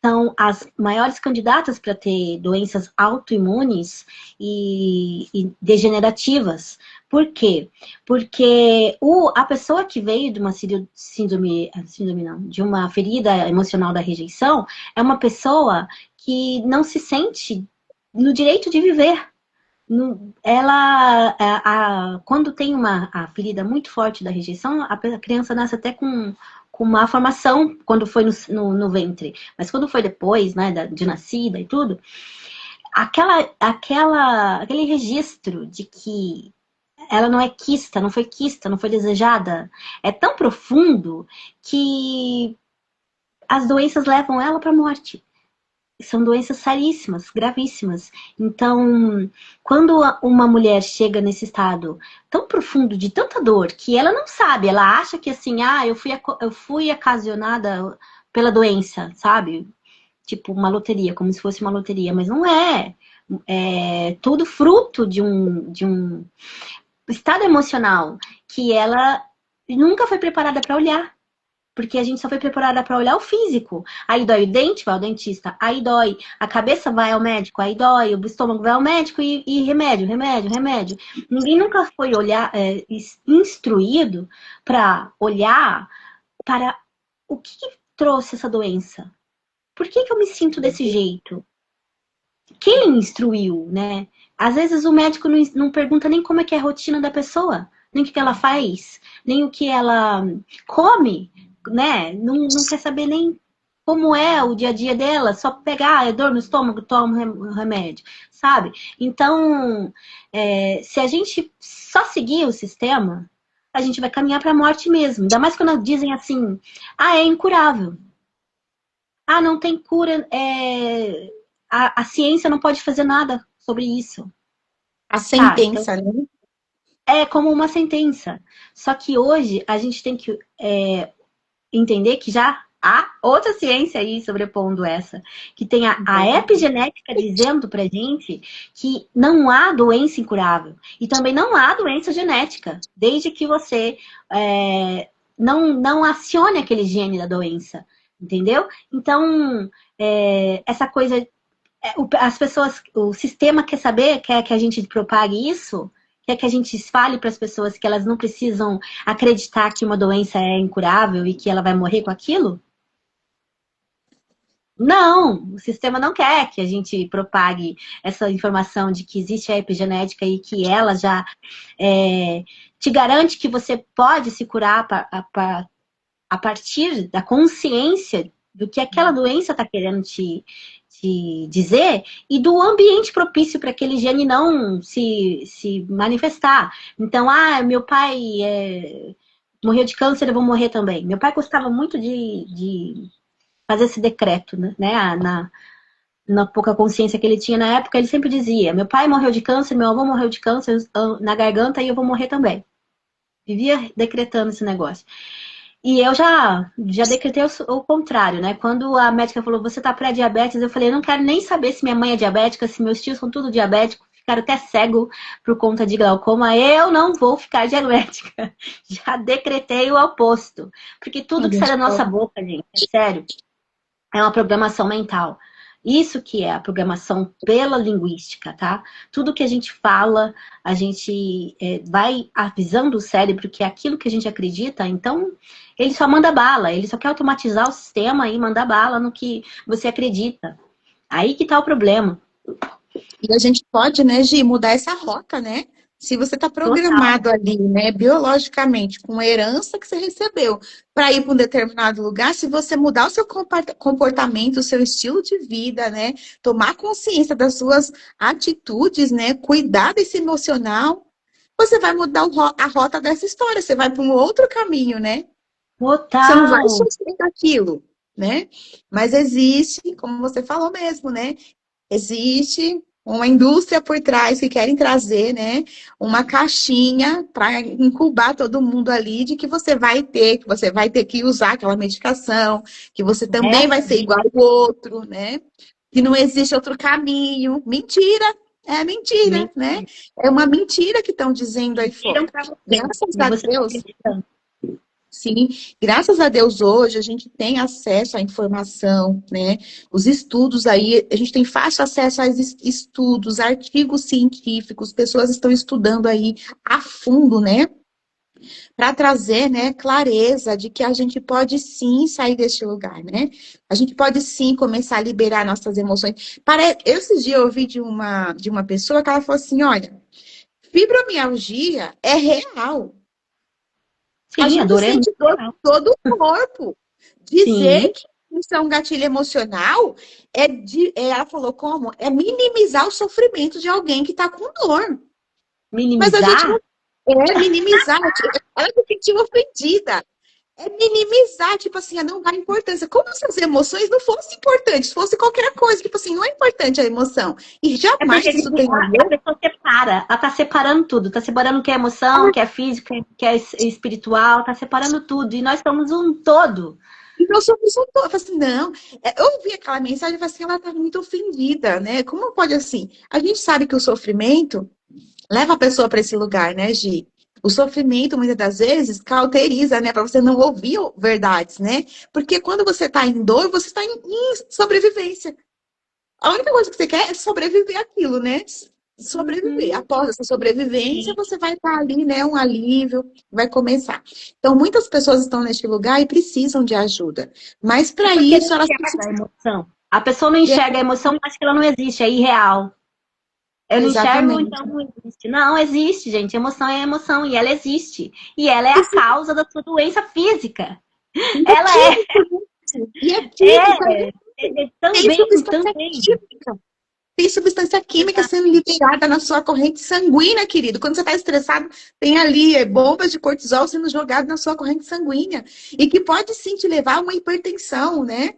são as maiores candidatas para ter doenças autoimunes e degenerativas. Por quê? Porque a pessoa que veio de uma síndrome não, de uma ferida emocional da rejeição é uma pessoa que não se sente no direito de viver. Quando tem a ferida muito forte da rejeição, a criança nasce até com uma formação quando foi no ventre. Mas quando foi depois, né, de nascida e tudo, aquele registro de que ela não é quista, não foi desejada, é tão profundo que as doenças levam ela para a morte. São doenças seríssimas, gravíssimas. Então, quando uma mulher chega nesse estado tão profundo de tanta dor que ela não sabe, ela acha que assim, eu fui ocasionada pela doença, sabe? Tipo uma loteria, como se fosse uma loteria, mas não é. É tudo fruto de um estado emocional que ela nunca foi preparada para olhar. Porque a gente só foi preparada para olhar o físico. Aí dói o dente, vai ao dentista. Aí dói a cabeça, vai ao médico. Aí dói o estômago, vai ao médico e remédio, remédio, remédio. Ninguém nunca foi instruído para olhar para o que trouxe essa doença. Por que eu me sinto desse jeito? Quem instruiu, né? Às vezes o médico não pergunta nem como é que é a rotina da pessoa, nem o que ela faz, nem o que ela come, né? Não quer saber nem como é o dia a dia dela, só pegar, é dor no estômago, toma o remédio, sabe? Então, se a gente só seguir o sistema, a gente vai caminhar para a morte mesmo. Ainda mais quando dizem assim, é incurável. Não tem cura, a ciência não pode fazer nada sobre isso. A sentença, então, né? é como uma sentença. Só que hoje a gente tem que entender que já há outra ciência aí sobrepondo essa. Que tem a epigenética dizendo pra gente que não há doença incurável. E também não há doença genética. Desde que você não acione aquele gene da doença. Entendeu? Então, essa coisa... as pessoas, o sistema quer que a gente propague isso, quer que a gente fale para as pessoas que elas não precisam acreditar que uma doença é incurável e que ela vai morrer com aquilo? Não, o sistema não quer que a gente propague essa informação de que existe a epigenética e que ela já te garante que você pode se curar a partir da consciência do que aquela doença está querendo te dizer e do ambiente propício para aquele gene não se manifestar. Então, meu pai morreu de câncer, eu vou morrer também. Meu pai gostava muito de fazer esse decreto, né, na pouca consciência que ele tinha na época, ele sempre dizia: meu pai morreu de câncer, meu avô morreu de câncer na garganta e eu vou morrer também. Vivia decretando esse negócio. E eu já decretei o contrário, né? Quando a médica falou, você tá pré-diabetes, eu falei, eu não quero nem saber se minha mãe é diabética, se meus tios são tudo diabéticos, ficaram até cego por conta de glaucoma, eu não vou ficar diabética. Já decretei o oposto. Porque tudo que sai da nossa boca, gente, é sério, é uma programação mental. Isso que é a programação pela linguística, tá? Tudo que a gente fala, a gente vai avisando o cérebro que é aquilo que a gente acredita, então ele só manda bala, ele só quer automatizar o sistema e mandar bala no que você acredita. Aí que tá o problema. E a gente pode, né, Gi, mudar essa rota, né? Se você está programado ali, né, biologicamente, com a herança que você recebeu, para ir para um determinado lugar, se você mudar o seu comportamento, o seu estilo de vida, né, tomar consciência das suas atitudes, né, cuidar desse emocional, você vai mudar a rota dessa história, você vai para um outro caminho, né? Você não vai Total. sofrer daquilo, né? Mas existe, como você falou mesmo, né? Existe uma indústria por trás que querem trazer, né, uma caixinha para incubar todo mundo ali de que você vai ter que usar aquela medicação, que você também vai ser igual ao outro, né? Que não existe outro caminho. Mentira! É mentira, né? É uma mentira que estão dizendo aí fora. Mentiram pra você. Graças E a você tá Deus, acreditando. sim, graças a Deus hoje a gente tem acesso à informação, né? Os estudos aí, a gente tem fácil acesso a estudos, artigos científicos, pessoas estão estudando aí a fundo, né? Para trazer, né, clareza de que a gente pode sim sair deste lugar, né? A gente pode sim começar a liberar nossas emoções. Esses dias eu ouvi de uma pessoa que ela falou assim, olha, fibromialgia é real. A Sim, gente adorei. sente dor em todo o corpo. Dizer Sim, que isso é um gatilho emocional ela falou como? É minimizar o sofrimento de alguém que está com dor. Mas a gente não minimizar. minimizar. Ela se sentiu ofendida. É minimizar, tipo assim, não dá importância. Como se as emoções não fossem importantes, fosse qualquer coisa, tipo assim, não é importante a emoção. E É porque jamais isso tem a a ver. pessoa separa, ela tá separando tudo, tá separando o que é emoção, o que é físico, o que é espiritual, tá separando tudo. E nós somos um todo. Então, sobre isso, eu falei assim, não. Eu ouvi aquela mensagem e falei assim, ela tá muito ofendida, né? Como pode assim? A gente sabe que o sofrimento leva a pessoa para esse lugar, né, Gi? O sofrimento, muitas das vezes, cauteriza, né? Para você não ouvir verdades, né? Porque quando você está em dor, você está em sobrevivência. A única coisa que você quer é sobreviver àquilo, né? Sobreviver. Uhum. Após essa sobrevivência, Sim. você vai estar ali, né? Um alívio, vai começar. Então, muitas pessoas estão neste lugar e precisam de ajuda. Mas, É para porque não isso, elas enxerga a precisam. emoção. A pessoa não enxerga a emoção, acha que ela não existe, é irreal. Eu não enxergo, Exatamente. então não existe. Não, existe, gente. Emoção é emoção e ela existe. E ela é a causa da sua doença física. E é Ela é, químico, gente. E é químico. é, Tem também, substância também. química. Tem substância química Exato. sendo liberada na sua corrente sanguínea, querido. Quando você está estressado, tem ali bombas de cortisol sendo jogadas na sua corrente sanguínea. E que pode sim te levar a uma hipertensão, né?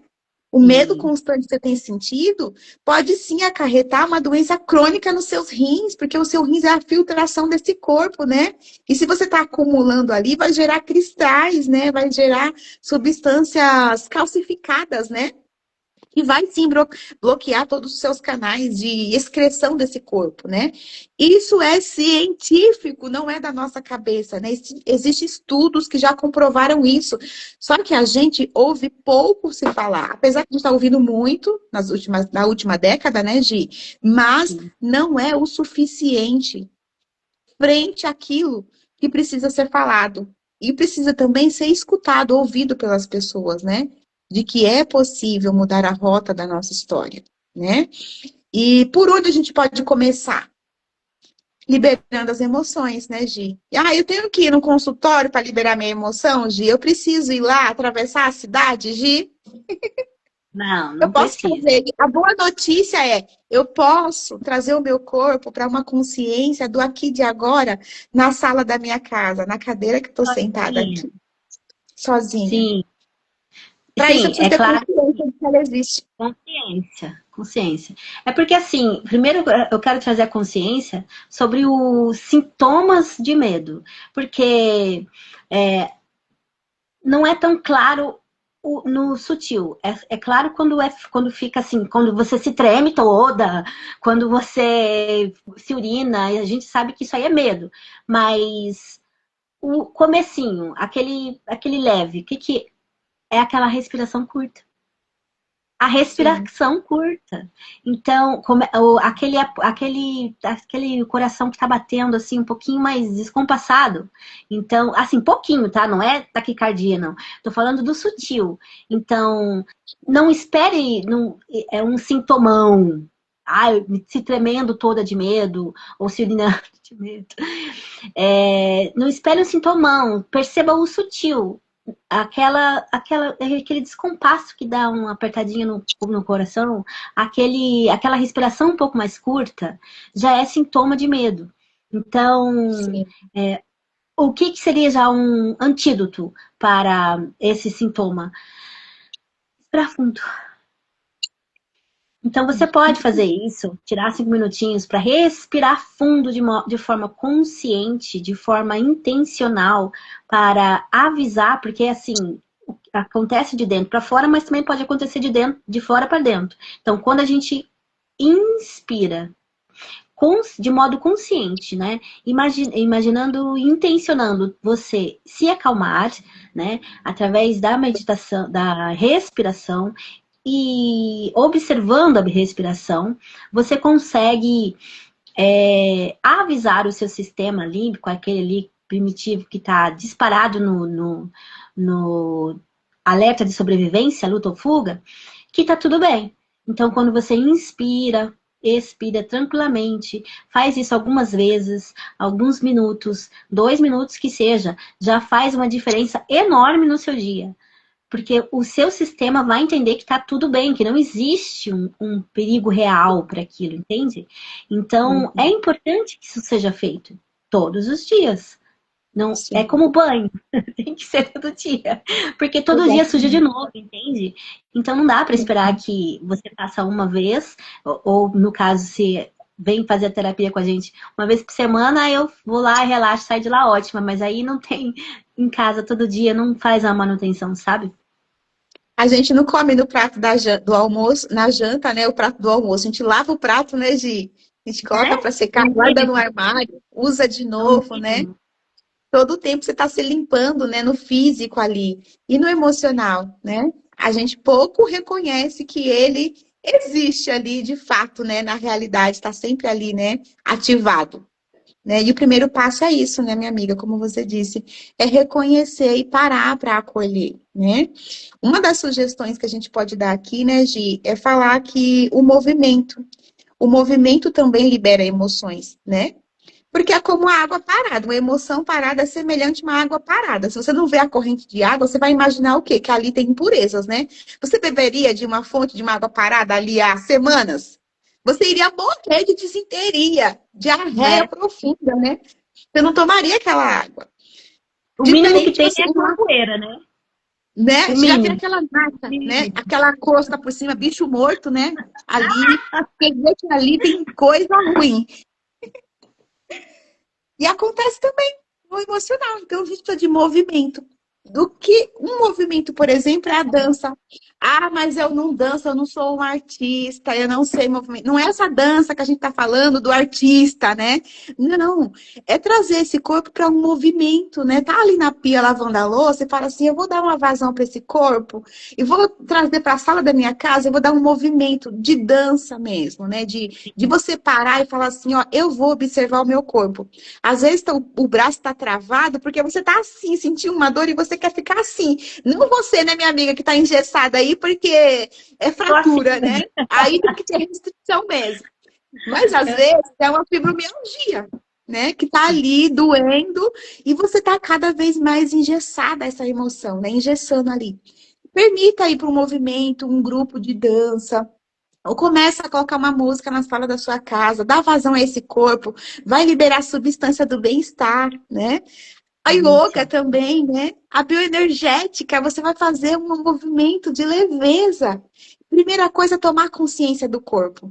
O medo Sim. constante que você tem sentido pode sim acarretar uma doença crônica nos seus rins, porque o seu rins é a filtração desse corpo, né? E se você está acumulando ali, vai gerar cristais, né? Vai gerar substâncias calcificadas, né? E vai sim bloquear todos os seus canais de excreção desse corpo, né? Isso é científico, não é da nossa cabeça, né? Existem estudos que já comprovaram isso. Só que a gente ouve pouco se falar, apesar que a gente está ouvindo muito na última década, né, Gi? Mas Sim. não é o suficiente frente àquilo que precisa ser falado. E precisa também ser escutado, ouvido pelas pessoas, né? De que é possível mudar a rota da nossa história, né? E por onde a gente pode começar? Liberando as emoções, né, Gi? Eu tenho que ir no consultório para liberar minha emoção, Gi? Eu preciso ir lá, atravessar a cidade, Gi? Não, Eu não posso precisa. fazer. A boa notícia é, eu posso trazer o meu corpo para uma consciência do aqui e de agora na sala da minha casa, na cadeira que estou sentada Sozinha. aqui, sozinha. Sim. Para isso eu Sim, preciso é ter claro. consciência de que ela existe. Consciência. consciência. É porque, assim, primeiro eu quero trazer a consciência sobre os sintomas de medo. Porque não é tão claro no sutil. É claro quando fica assim, quando você se treme toda, quando você se urina, e a gente sabe que isso aí é medo. Mas o comecinho, aquele leve, o que é aquela respiração curta? A Sim. respiração curta. Então, aquele coração que tá batendo assim um pouquinho mais descompassado. Então, assim, pouquinho, tá? Não é taquicardia, não. Tô falando do sutil. Então, não espere é um sintomão. Ai, se tremendo toda de medo, ou se urinando de medo. Não espere um sintomão. Perceba o sutil. Aquele descompasso que dá uma apertadinha no coração, aquela respiração um pouco mais curta, já é sintoma de medo. Então, Sim. o que seria já um antídoto para esse sintoma? Respirar fundo. Então, você pode fazer isso, tirar 5 minutinhos para respirar fundo de forma consciente, de forma intencional, para avisar, porque assim, acontece de dentro para fora, mas também pode acontecer de fora para dentro. Então, quando a gente inspira de modo consciente, né? Imaginando, intencionando você se acalmar, né? Através da meditação, da respiração, e observando a respiração, você consegue avisar o seu sistema límbico, aquele ali primitivo que está disparado no alerta de sobrevivência, luta ou fuga, que está tudo bem. Então, quando você inspira, expira tranquilamente, faz isso algumas vezes, alguns minutos, 2 minutos que seja, já faz uma diferença enorme no seu dia. Porque o seu sistema vai entender que está tudo bem, que não existe um perigo real para aquilo, entende? Então, é importante que isso seja feito todos os dias. Não, é Sim. como banho, tem que ser todo dia. Porque todo dia suja de novo, entende? Então, não dá para esperar que você faça uma vez, ou no caso, se vem fazer a terapia com a gente uma vez por semana, eu vou lá, relaxo, saio de lá ótima. Mas aí não tem em casa todo dia, não faz a manutenção, sabe? A gente não come no prato do almoço, na janta, né? O prato do almoço. A gente lava o prato, né, Gi? A gente coloca para secar, No guarda no mínimo, armário, usa de no novo, né? mínimo. Todo o tempo você está se limpando, né? No físico ali. E no emocional, né? A gente pouco reconhece que ele existe ali de fato, né? Na realidade, está sempre ali, né? Ativado. Né? E o primeiro passo é isso, né, minha amiga? Como você disse, é reconhecer e parar para acolher, né? Uma das sugestões que a gente pode dar aqui, né, Gi, é falar que o movimento também libera emoções, né? Porque é como a água parada, uma emoção parada é semelhante a uma água parada. Se você não vê a corrente de água, você vai imaginar o quê? Que ali tem impurezas, né? Você beberia de uma fonte de uma água parada ali há semanas? Você iria morrer de disenteria, diarreia Né? profunda, né? Você não tomaria aquela água. O mínimo que Diferente tem você, é aquela poeira, né? né? O Já vê mínimo. aquela O nata, né? mínimo. Aquela crosta por cima, bicho morto, né? Ali, quer dizer que ali tem coisa ruim. E acontece também no emocional. Então, a gente precisa de movimento. Do que um movimento, por exemplo, é a dança. Ah, mas eu não danço, eu não sou um artista, eu não sei movimento. Não é essa dança que a gente está falando do artista, né? Não. É trazer esse corpo para um movimento, né? Tá ali na pia lavando a louça e fala assim: eu vou dar uma vazão para esse corpo e vou trazer para a sala da minha casa, eu vou dar um movimento de dança mesmo, né? De você parar e falar assim: ó, eu vou observar o meu corpo. Às vezes o braço está travado porque você está assim, sentiu uma dor e você quer ficar assim. Não você, né, minha amiga, que está engessada aí porque é Tô assim fratura, né? mesmo. Aí tem que ter restrição mesmo. Mas às vezes é uma fibromialgia, né? Que tá ali doendo e você tá cada vez mais engessada essa emoção, né? Engessando ali. Permita ir para um movimento, um grupo de dança. Ou começa a colocar uma música na sala da sua casa, dá vazão a esse corpo, vai liberar a substância do bem-estar, né? A yoga Delícia. também, né? A bioenergética, você vai fazer um movimento de leveza. Primeira coisa é tomar consciência do corpo.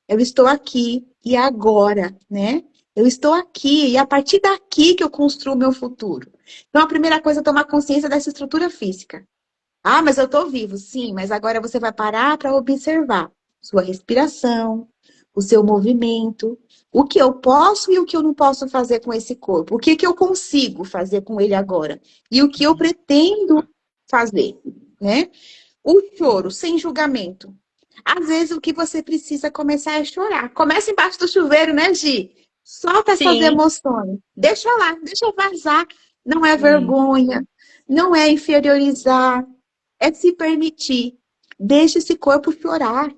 Eu estou aqui e agora, né? Eu estou aqui e a partir daqui que eu construo o meu futuro. Então, a primeira coisa é tomar consciência dessa estrutura física. Ah, mas eu estou vivo. Sim, mas agora você vai parar para observar sua respiração, o seu movimento, o que eu posso e o que eu não posso fazer com esse corpo. O que que eu consigo fazer com ele agora? E o que eu pretendo fazer, né? O choro sem julgamento. Às vezes o que você precisa começar é chorar. Começa embaixo do chuveiro, né, Gi? Solta essas Sim, emoções. Deixa lá, deixa vazar. Não é sim. vergonha, não é inferiorizar, é se permitir. Deixa esse corpo chorar.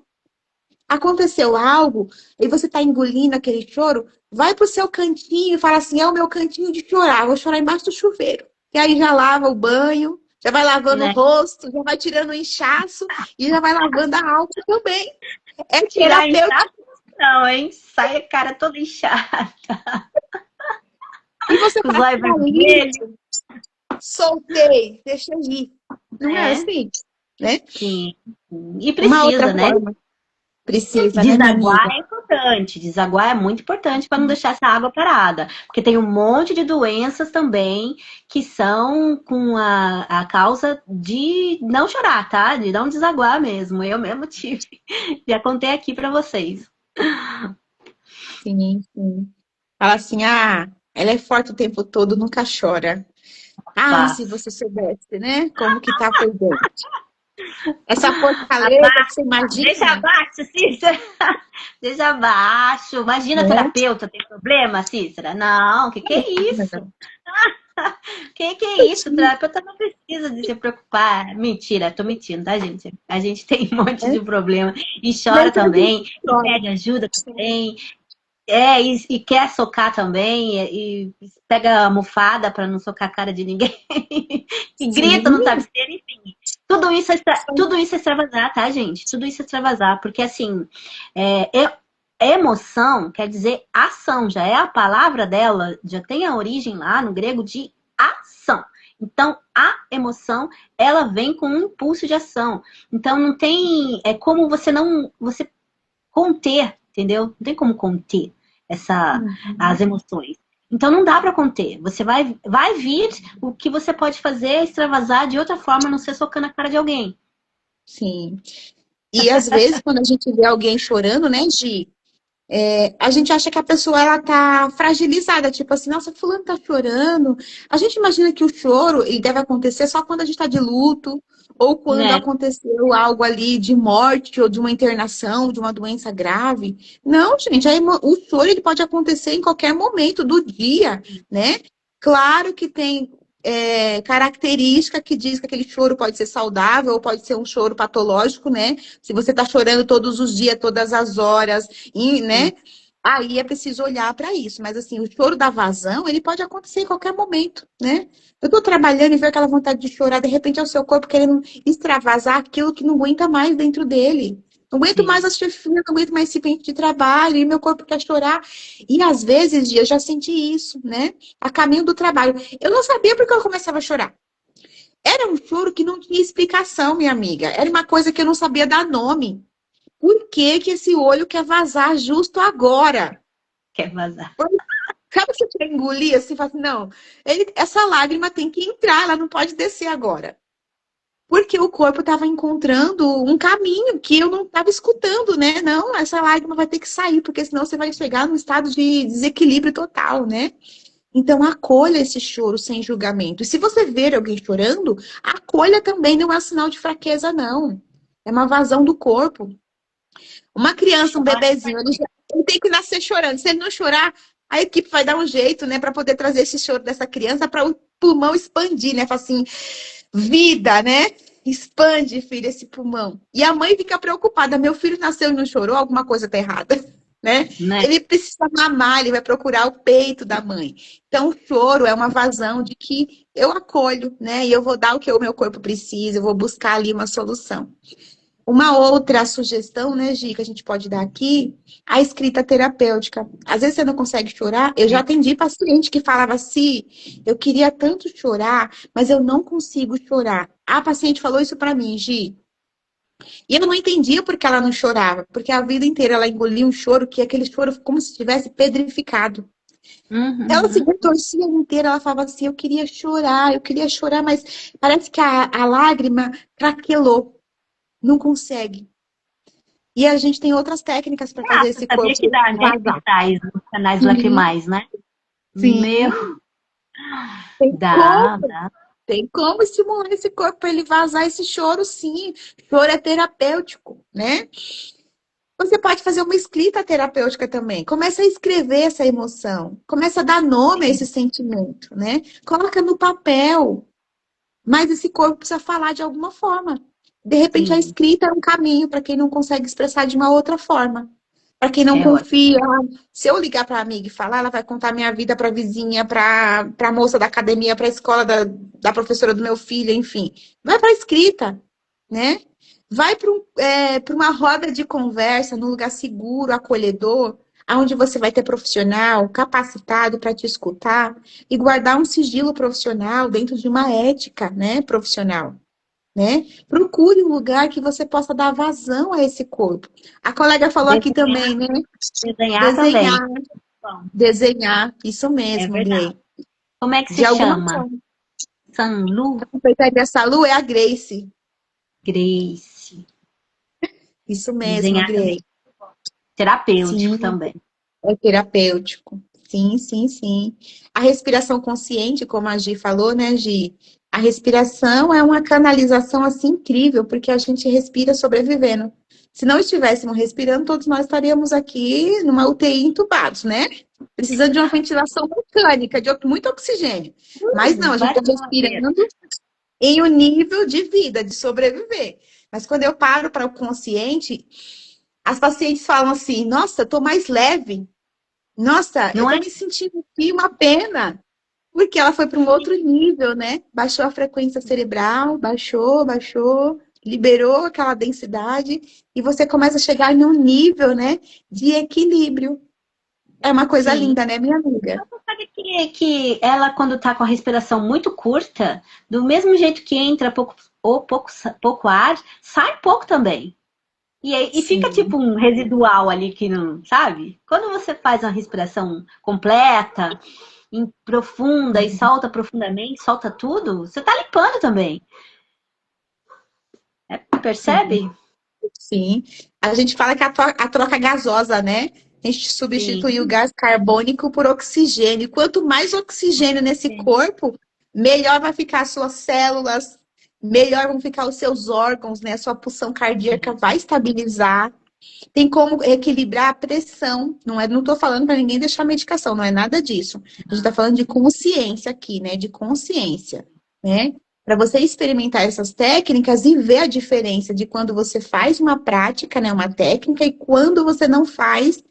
Aconteceu algo e você está engolindo aquele choro, vai pro seu cantinho e fala assim: é o meu cantinho de chorar, vou chorar embaixo do chuveiro. E aí já lava o banho, já vai lavando o Né? rosto, já vai tirando o inchaço e já vai lavando a alma também. É Tirar terapêutico. inchaço não, hein? Sai a cara toda inchada, E você com os fala olhos assim: ah, vermelhos, lindo, soltei, deixa ir. Não é né? assim, né? Sim. E Uma outra precisa, né? forma. Precisa, né, minha Desaguar amiga? é importante. Desaguar é muito importante para não deixar essa água parada. Porque tem um monte de doenças também que são com a causa de não chorar, tá? De não desaguar mesmo. Eu mesmo tive. Já contei aqui para vocês. Sim, sim. Fala assim: ah, ela é forte o tempo todo, nunca chora. Ah, se Paz. você soubesse, né? Como que tá por dentro. Essa fortaleza que você Deixa imagina, abaixo, Cícera. Deixa abaixo. Imagina, né? terapeuta tem problema, Cícera? Não, que é isso? Que é isso? O terapeuta não precisa de se preocupar. Mentira, tô mentindo, tá, gente? A gente tem um monte de problema e chora Mas a gente também, e chora. pede ajuda também, e quer socar também, e pega a almofada para não socar a cara de ninguém, e grita no Sim, travesseiro, enfim. Tudo isso é extravasar, tá, gente? Tudo isso é extravasar, porque assim, emoção quer dizer ação, já é a palavra dela, já tem a origem lá no grego de ação. Então, a emoção, ela vem com um impulso de ação. Então, não tem, como você conter, entendeu? Não tem como conter as uhum, emoções. Então não dá para conter. Você vai vir, o que você pode fazer é extravasar de outra forma, não ser socando a cara de alguém. sim. E às vezes, quando a gente vê alguém chorando, né, Gi? A gente acha que a pessoa ela tá fragilizada, tipo assim, nossa, fulano tá chorando. A gente imagina que o choro ele deve acontecer só quando a gente tá de luto, ou quando Né? aconteceu algo ali de morte, ou de uma internação, de uma doença grave. Não, gente, o choro ele pode acontecer em qualquer momento do dia, né? Claro que tem característica que diz que aquele choro pode ser saudável ou pode ser um choro patológico, né? Se você tá chorando todos os dias, todas as horas, e, né? Aí é preciso olhar para isso. Mas assim, o choro da vazão, ele pode acontecer em qualquer momento, né? Eu tô trabalhando e vejo aquela vontade de chorar, de repente é o seu corpo querendo extravasar aquilo que não aguenta mais dentro dele. Não aguento mais Sim. a chefia, não aguento mais esse pente de trabalho, e meu corpo quer chorar. E às vezes, eu já senti isso, né? A caminho do trabalho. Eu não sabia porque eu começava a chorar. Era um choro que não tinha explicação, minha amiga. Era uma coisa que eu não sabia dar nome. Por que que esse olho quer vazar justo agora? Quer vazar. Sabe que você quer engolir assim, fala assim, não, essa lágrima tem que entrar, ela não pode descer agora. Porque o corpo estava encontrando um caminho que eu não estava escutando, né? Não, essa lágrima vai ter que sair, porque senão você vai chegar num estado de desequilíbrio total, né? Então, acolha esse choro sem julgamento. E se você ver alguém chorando, acolha também, não é sinal de fraqueza, não. É uma vazão do corpo. Uma criança, um Chora. bebezinho, ele tem que nascer chorando. Se ele não chorar, a equipe vai dar um jeito, né, para poder trazer esse choro dessa criança para o pulmão expandir, né? Fala assim, vida, né? Expande, filho, esse pulmão. E a mãe fica preocupada. Meu filho nasceu e não chorou, alguma coisa tá errada, né? Né? Ele precisa mamar, ele vai procurar o peito da mãe. Então, o choro é uma vazão de que eu acolho, né? E eu vou dar o que o meu corpo precisa, eu vou buscar ali uma solução. Uma outra sugestão, né, Gi, que a gente pode dar aqui, a escrita terapêutica. Às vezes você não consegue chorar. Eu já atendi paciente que falava assim, eu queria tanto chorar, mas eu não consigo chorar. A paciente falou isso pra mim, Gi. E eu não entendia por que ela não chorava, porque a vida inteira ela engolia um choro, que aquele choro como se tivesse pedrificado. Ela se Uhum. retorcia inteira, ela falava assim, eu queria chorar, mas parece que a lágrima craquelou, não consegue. E a gente tem outras técnicas para fazer Você esse sabia que corpo dá vazar. cristais nos canais Sim, lacrimais, né? Meu, sim. Tem dá, como, dá. tem como estimular esse corpo para ele vazar esse choro, sim. Choro é terapêutico, né? Você pode fazer uma escrita terapêutica também. Começa a escrever essa emoção. Começa a dar nome a esse sentimento, né? Coloca no papel. Mas esse corpo precisa falar de alguma forma. De repente, a Sim, escrita é um caminho para quem não consegue expressar de uma outra forma. Para quem não é ótimo. confia, se eu ligar para a amiga e falar, ela vai contar minha vida para a vizinha, para a moça da academia, para a escola da professora do meu filho, enfim. Vai para a escrita, né? Vai para uma roda de conversa, num lugar seguro, acolhedor, onde você vai ter profissional capacitado para te escutar e guardar um sigilo profissional dentro de uma ética, né, profissional, né? Procure um lugar que você possa dar vazão a esse corpo. A colega falou aqui Desenhar, também, né? desenhar também. Desenhar, Bom, desenhar, isso é mesmo, verdade. Glei. Como é que se De alguma chama? forma. Sanlu A confeitaria Salu é a Grace. Grace. Isso mesmo, Desenhar também. Glei. Terapêutico Sim, também. é terapêutico. Sim, sim, sim. A respiração consciente, como a Gi falou, né, Gi? A respiração é uma canalização assim incrível, porque a gente respira sobrevivendo. Se não estivéssemos respirando, todos nós estaríamos aqui numa UTI entubados, né? Precisando de uma ventilação mecânica, de muito oxigênio. Mas não, a gente Vai está pra geladeira. respirando em um nível de vida, de sobreviver. Mas quando eu paro para o consciente, as pacientes falam assim: nossa, eu tô mais leve. Nossa, eu Não tô é? me sentindo aqui uma pena. Porque ela foi para um outro nível, né? Baixou a frequência cerebral, baixou, liberou aquela densidade e você começa a chegar em um nível, né, de equilíbrio. É uma coisa Sim. linda, né, minha amiga? Sabe que ela, quando tá com a respiração muito curta, do mesmo jeito que entra pouco, ou pouco ar, sai pouco também. E fica Sim. tipo um residual ali que não, sabe? Quando você faz uma respiração completa, profunda e solta profundamente, solta tudo, você tá limpando também. Sim. Percebe? Sim. A gente fala que a troca gasosa, né? A gente substitui o Sim. gás carbônico por oxigênio. Quanto mais oxigênio nesse corpo, melhor vai ficar as suas células, melhor vão ficar os seus órgãos, né? A sua pulsão cardíaca vai estabilizar. Tem como equilibrar a pressão. Não estou falando para ninguém deixar a medicação, não é nada disso. A gente está falando de consciência aqui, né? De consciência, né? Para você experimentar essas técnicas e ver a diferença de quando você faz uma prática, né? Uma técnica, e quando você não faz,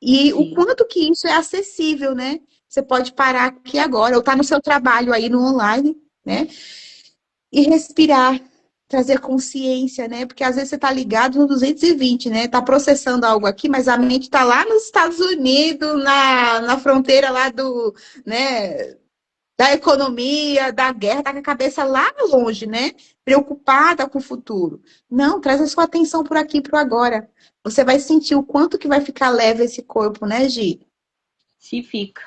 e o Sim. quanto que isso é acessível, né? Você pode parar aqui agora, ou tá no seu trabalho aí no online, né? E respirar, trazer consciência, né? Porque às vezes você tá ligado no 220, né? Tá processando algo aqui, mas a mente tá lá nos Estados Unidos, na fronteira lá né? Da economia, da guerra, tá com a cabeça lá longe, né? Preocupada com o futuro. Não, traz a sua atenção por aqui, por agora. Você vai sentir o quanto que vai ficar leve esse corpo, né, Gi? Se fica.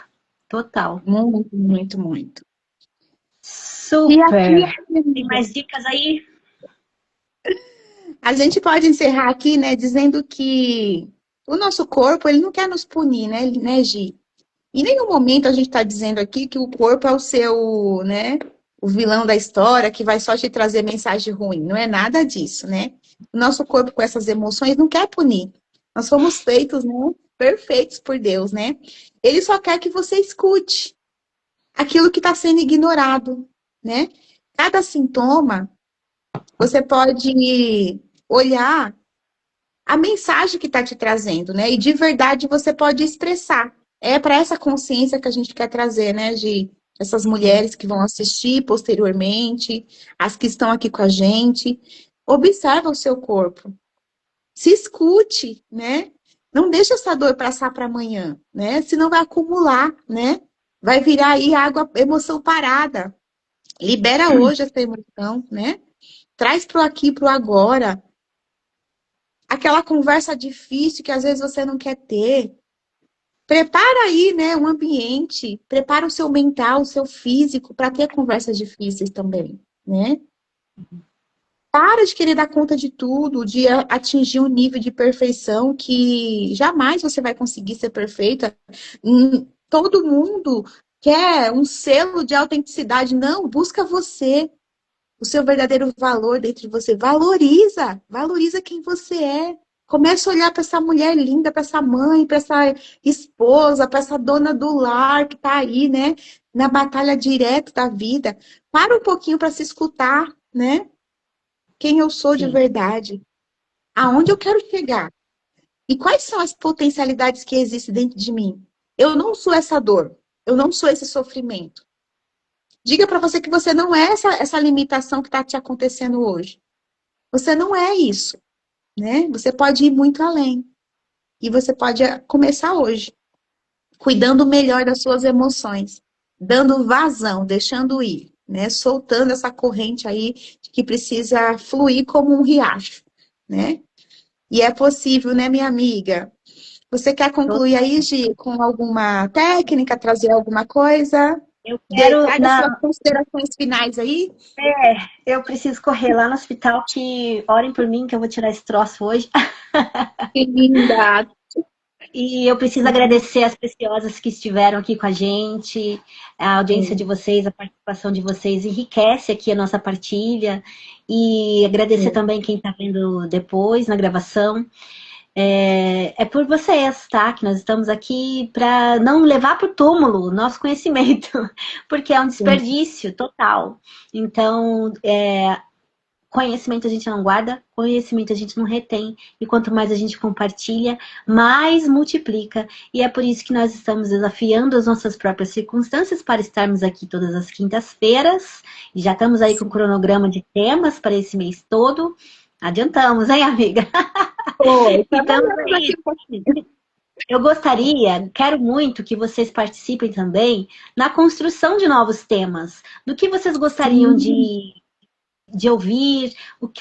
Total. Muito, muito, muito. E aqui, Super. Tem mais dicas aí? a gente pode encerrar aqui, né, dizendo que o nosso corpo, ele não quer nos punir, né, Gi? Em nenhum momento a gente está dizendo aqui que o corpo é o seu, né, o vilão da história que vai só te trazer mensagem ruim. Não é nada disso, né? O nosso corpo com essas emoções não quer punir. Nós fomos feitos, né, perfeitos por Deus, né? Ele só quer que você escute aquilo que está sendo ignorado, né? Cada sintoma, você pode olhar a mensagem que está te trazendo, né? E de verdade você pode expressar. É para essa consciência que a gente quer trazer, né, de essas Sim. mulheres que vão assistir posteriormente, as que estão aqui com a gente. Observa o seu corpo. Se escute, né? Não deixa essa dor passar para amanhã, né? Senão vai acumular, né? Vai virar aí água, emoção parada. Libera hoje essa emoção, né? Traz pro aqui, pro agora. aquela conversa difícil que às vezes você não quer ter. Prepara aí, né, um ambiente, prepara o seu mental, o seu físico para ter conversas difíceis também, né? Para de querer dar conta de tudo, de atingir um nível de perfeição que jamais você vai conseguir ser perfeita. Todo mundo quer um selo de autenticidade. Não, busca você, o seu verdadeiro valor dentro de você. Valoriza quem você é. Começa a olhar para essa mulher linda, para essa mãe, para essa esposa, para essa dona do lar que está aí, né? Na batalha direta da vida. Para um pouquinho para se escutar, né? Quem eu sou de Sim. verdade. Aonde eu quero chegar. E quais são as potencialidades que existem dentro de mim? Eu não sou essa dor. Eu não sou esse sofrimento. Diga para você que você não é essa limitação que está te acontecendo hoje. Você não é isso, né? Você pode ir muito além. E você pode começar hoje, cuidando melhor das suas emoções, dando vazão, deixando ir, né? Soltando essa corrente aí que precisa fluir como um riacho, né? E é possível, né, minha amiga? Você quer concluir aí, Gi, com alguma técnica, trazer alguma coisa? Eu quero, Traga suas considerações finais aí. eu preciso correr lá no hospital, que orem por mim, que eu vou tirar esse troço hoje. Que linda! E eu preciso agradecer as preciosas que estiveram aqui com a gente, a audiência de vocês, a participação de vocês enriquece aqui a nossa partilha. E agradecer também quem está vendo depois na gravação. É por vocês, tá? Que nós estamos aqui para não levar para o túmulo o nosso conhecimento, porque é um desperdício total. Então, conhecimento a gente não guarda, conhecimento a gente não retém. E quanto mais a gente compartilha, mais multiplica. E é por isso que nós estamos desafiando as nossas próprias circunstâncias para estarmos aqui todas as quintas-feiras. E já estamos aí com um cronograma de temas para esse mês todo. Adiantamos, hein, amiga? Então, eu gostaria, quero muito que vocês participem também na construção de novos temas. Do que vocês gostariam de ouvir,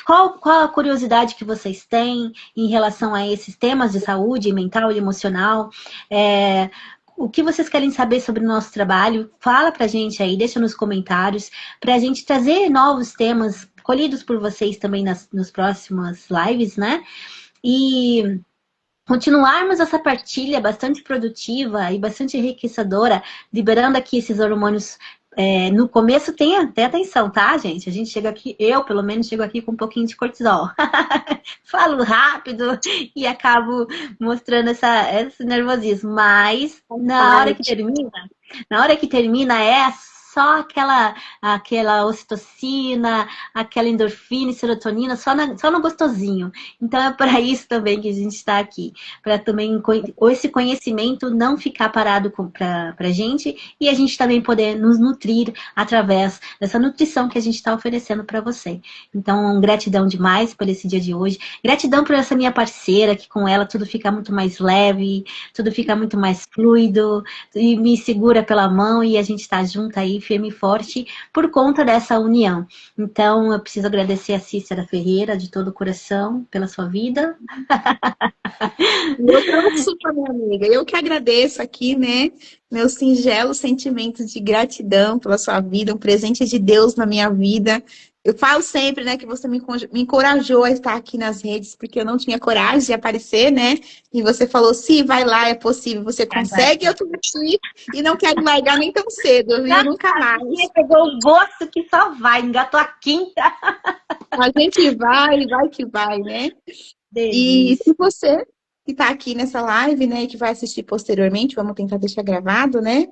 qual a curiosidade que vocês têm em relação a esses temas de saúde mental e emocional. O que vocês querem saber sobre o nosso trabalho, fala pra gente aí, deixa nos comentários, pra gente trazer novos temas colhidos por vocês também nos próximas lives, né? E continuarmos essa partilha bastante produtiva e bastante enriquecedora, liberando aqui esses hormônios. No começo tem até atenção, tá, gente? A gente chega aqui, eu pelo menos chego aqui com um pouquinho de cortisol. Falo rápido e acabo mostrando esse nervosismo. Mas na hora que termina é só aquela ocitocina, aquela endorfina e serotonina, só no gostosinho. Então é para isso também que a gente está aqui, para também esse conhecimento não ficar parado para a gente e a gente também poder nos nutrir através dessa nutrição que a gente está oferecendo para você. Então, gratidão demais por esse dia de hoje. Gratidão por essa minha parceira, que com ela tudo fica muito mais leve, tudo fica muito mais fluido, e me segura pela mão e a gente está junto aí, firme e forte, por conta dessa união. Então, eu preciso agradecer a Cícera Ferreira, de todo o coração, pela sua vida. Super, minha amiga. Eu que agradeço aqui, né? Meu singelo sentimento de gratidão pela sua vida, um presente de Deus na minha vida. Eu falo sempre, né, que você me encorajou a estar aqui nas redes, porque eu não tinha coragem de aparecer, né? E você falou, sim, vai lá, é possível, você consegue, eu tô aqui e não quero largar nem tão cedo, viu? Nunca mais. Pegou o gosto que só vai, engatou a quinta. A gente vai que vai, né? Delícia. E se você que está aqui nessa live, né, e que vai assistir posteriormente, vamos tentar deixar gravado, né,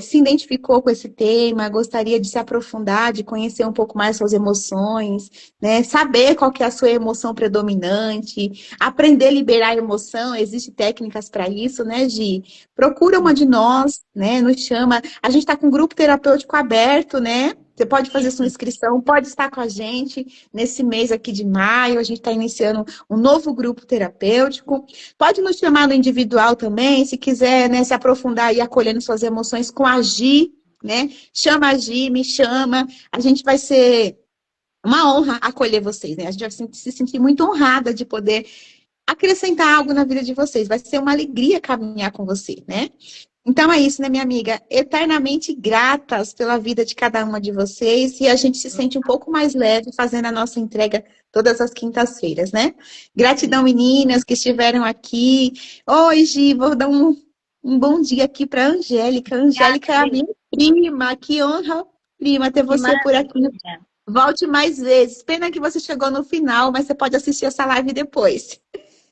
se identificou com esse tema, gostaria de se aprofundar, de conhecer um pouco mais suas emoções, né, saber qual que é a sua emoção predominante, aprender a liberar a emoção, existem técnicas para isso, né, Gi? Procura uma de nós, né, nos chama, a gente está com um grupo terapêutico aberto, né, você pode fazer sua inscrição, pode estar com a gente nesse mês aqui de maio. A gente está iniciando um novo grupo terapêutico. Pode nos chamar no individual também, se quiser, né, se aprofundar e acolhendo suas emoções com a Gi, né? Chama a Gi, me chama. A gente vai ser uma honra acolher vocês, né? A gente vai se sentir muito honrada de poder acrescentar algo na vida de vocês. Vai ser uma alegria caminhar com você, né? Então é isso, né, minha amiga? Eternamente gratas pela vida de cada uma de vocês e a gente se sente um pouco mais leve fazendo a nossa entrega todas as quintas-feiras, né? Gratidão, meninas, que estiveram aqui. Hoje vou dar um bom dia aqui para Angélica. Angélica é a minha prima. Que honra, prima, ter Que você por aqui. maravilha. Volte mais vezes. Pena que você chegou no final, mas você pode assistir essa live depois.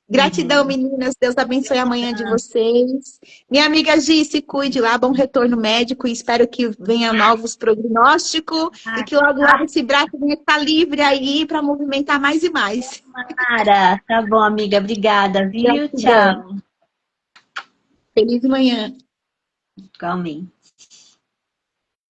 Gratidão, meninas. Deus abençoe amanhã de vocês. Minha amiga Gi, se cuide lá. Bom retorno médico. E espero que venha novos prognósticos e que logo, logo esse braço venha estar livre aí para movimentar mais e mais. Mara, tá bom, amiga. Obrigada, viu? Gratidão. Tchau. Feliz manhã. Igualmente.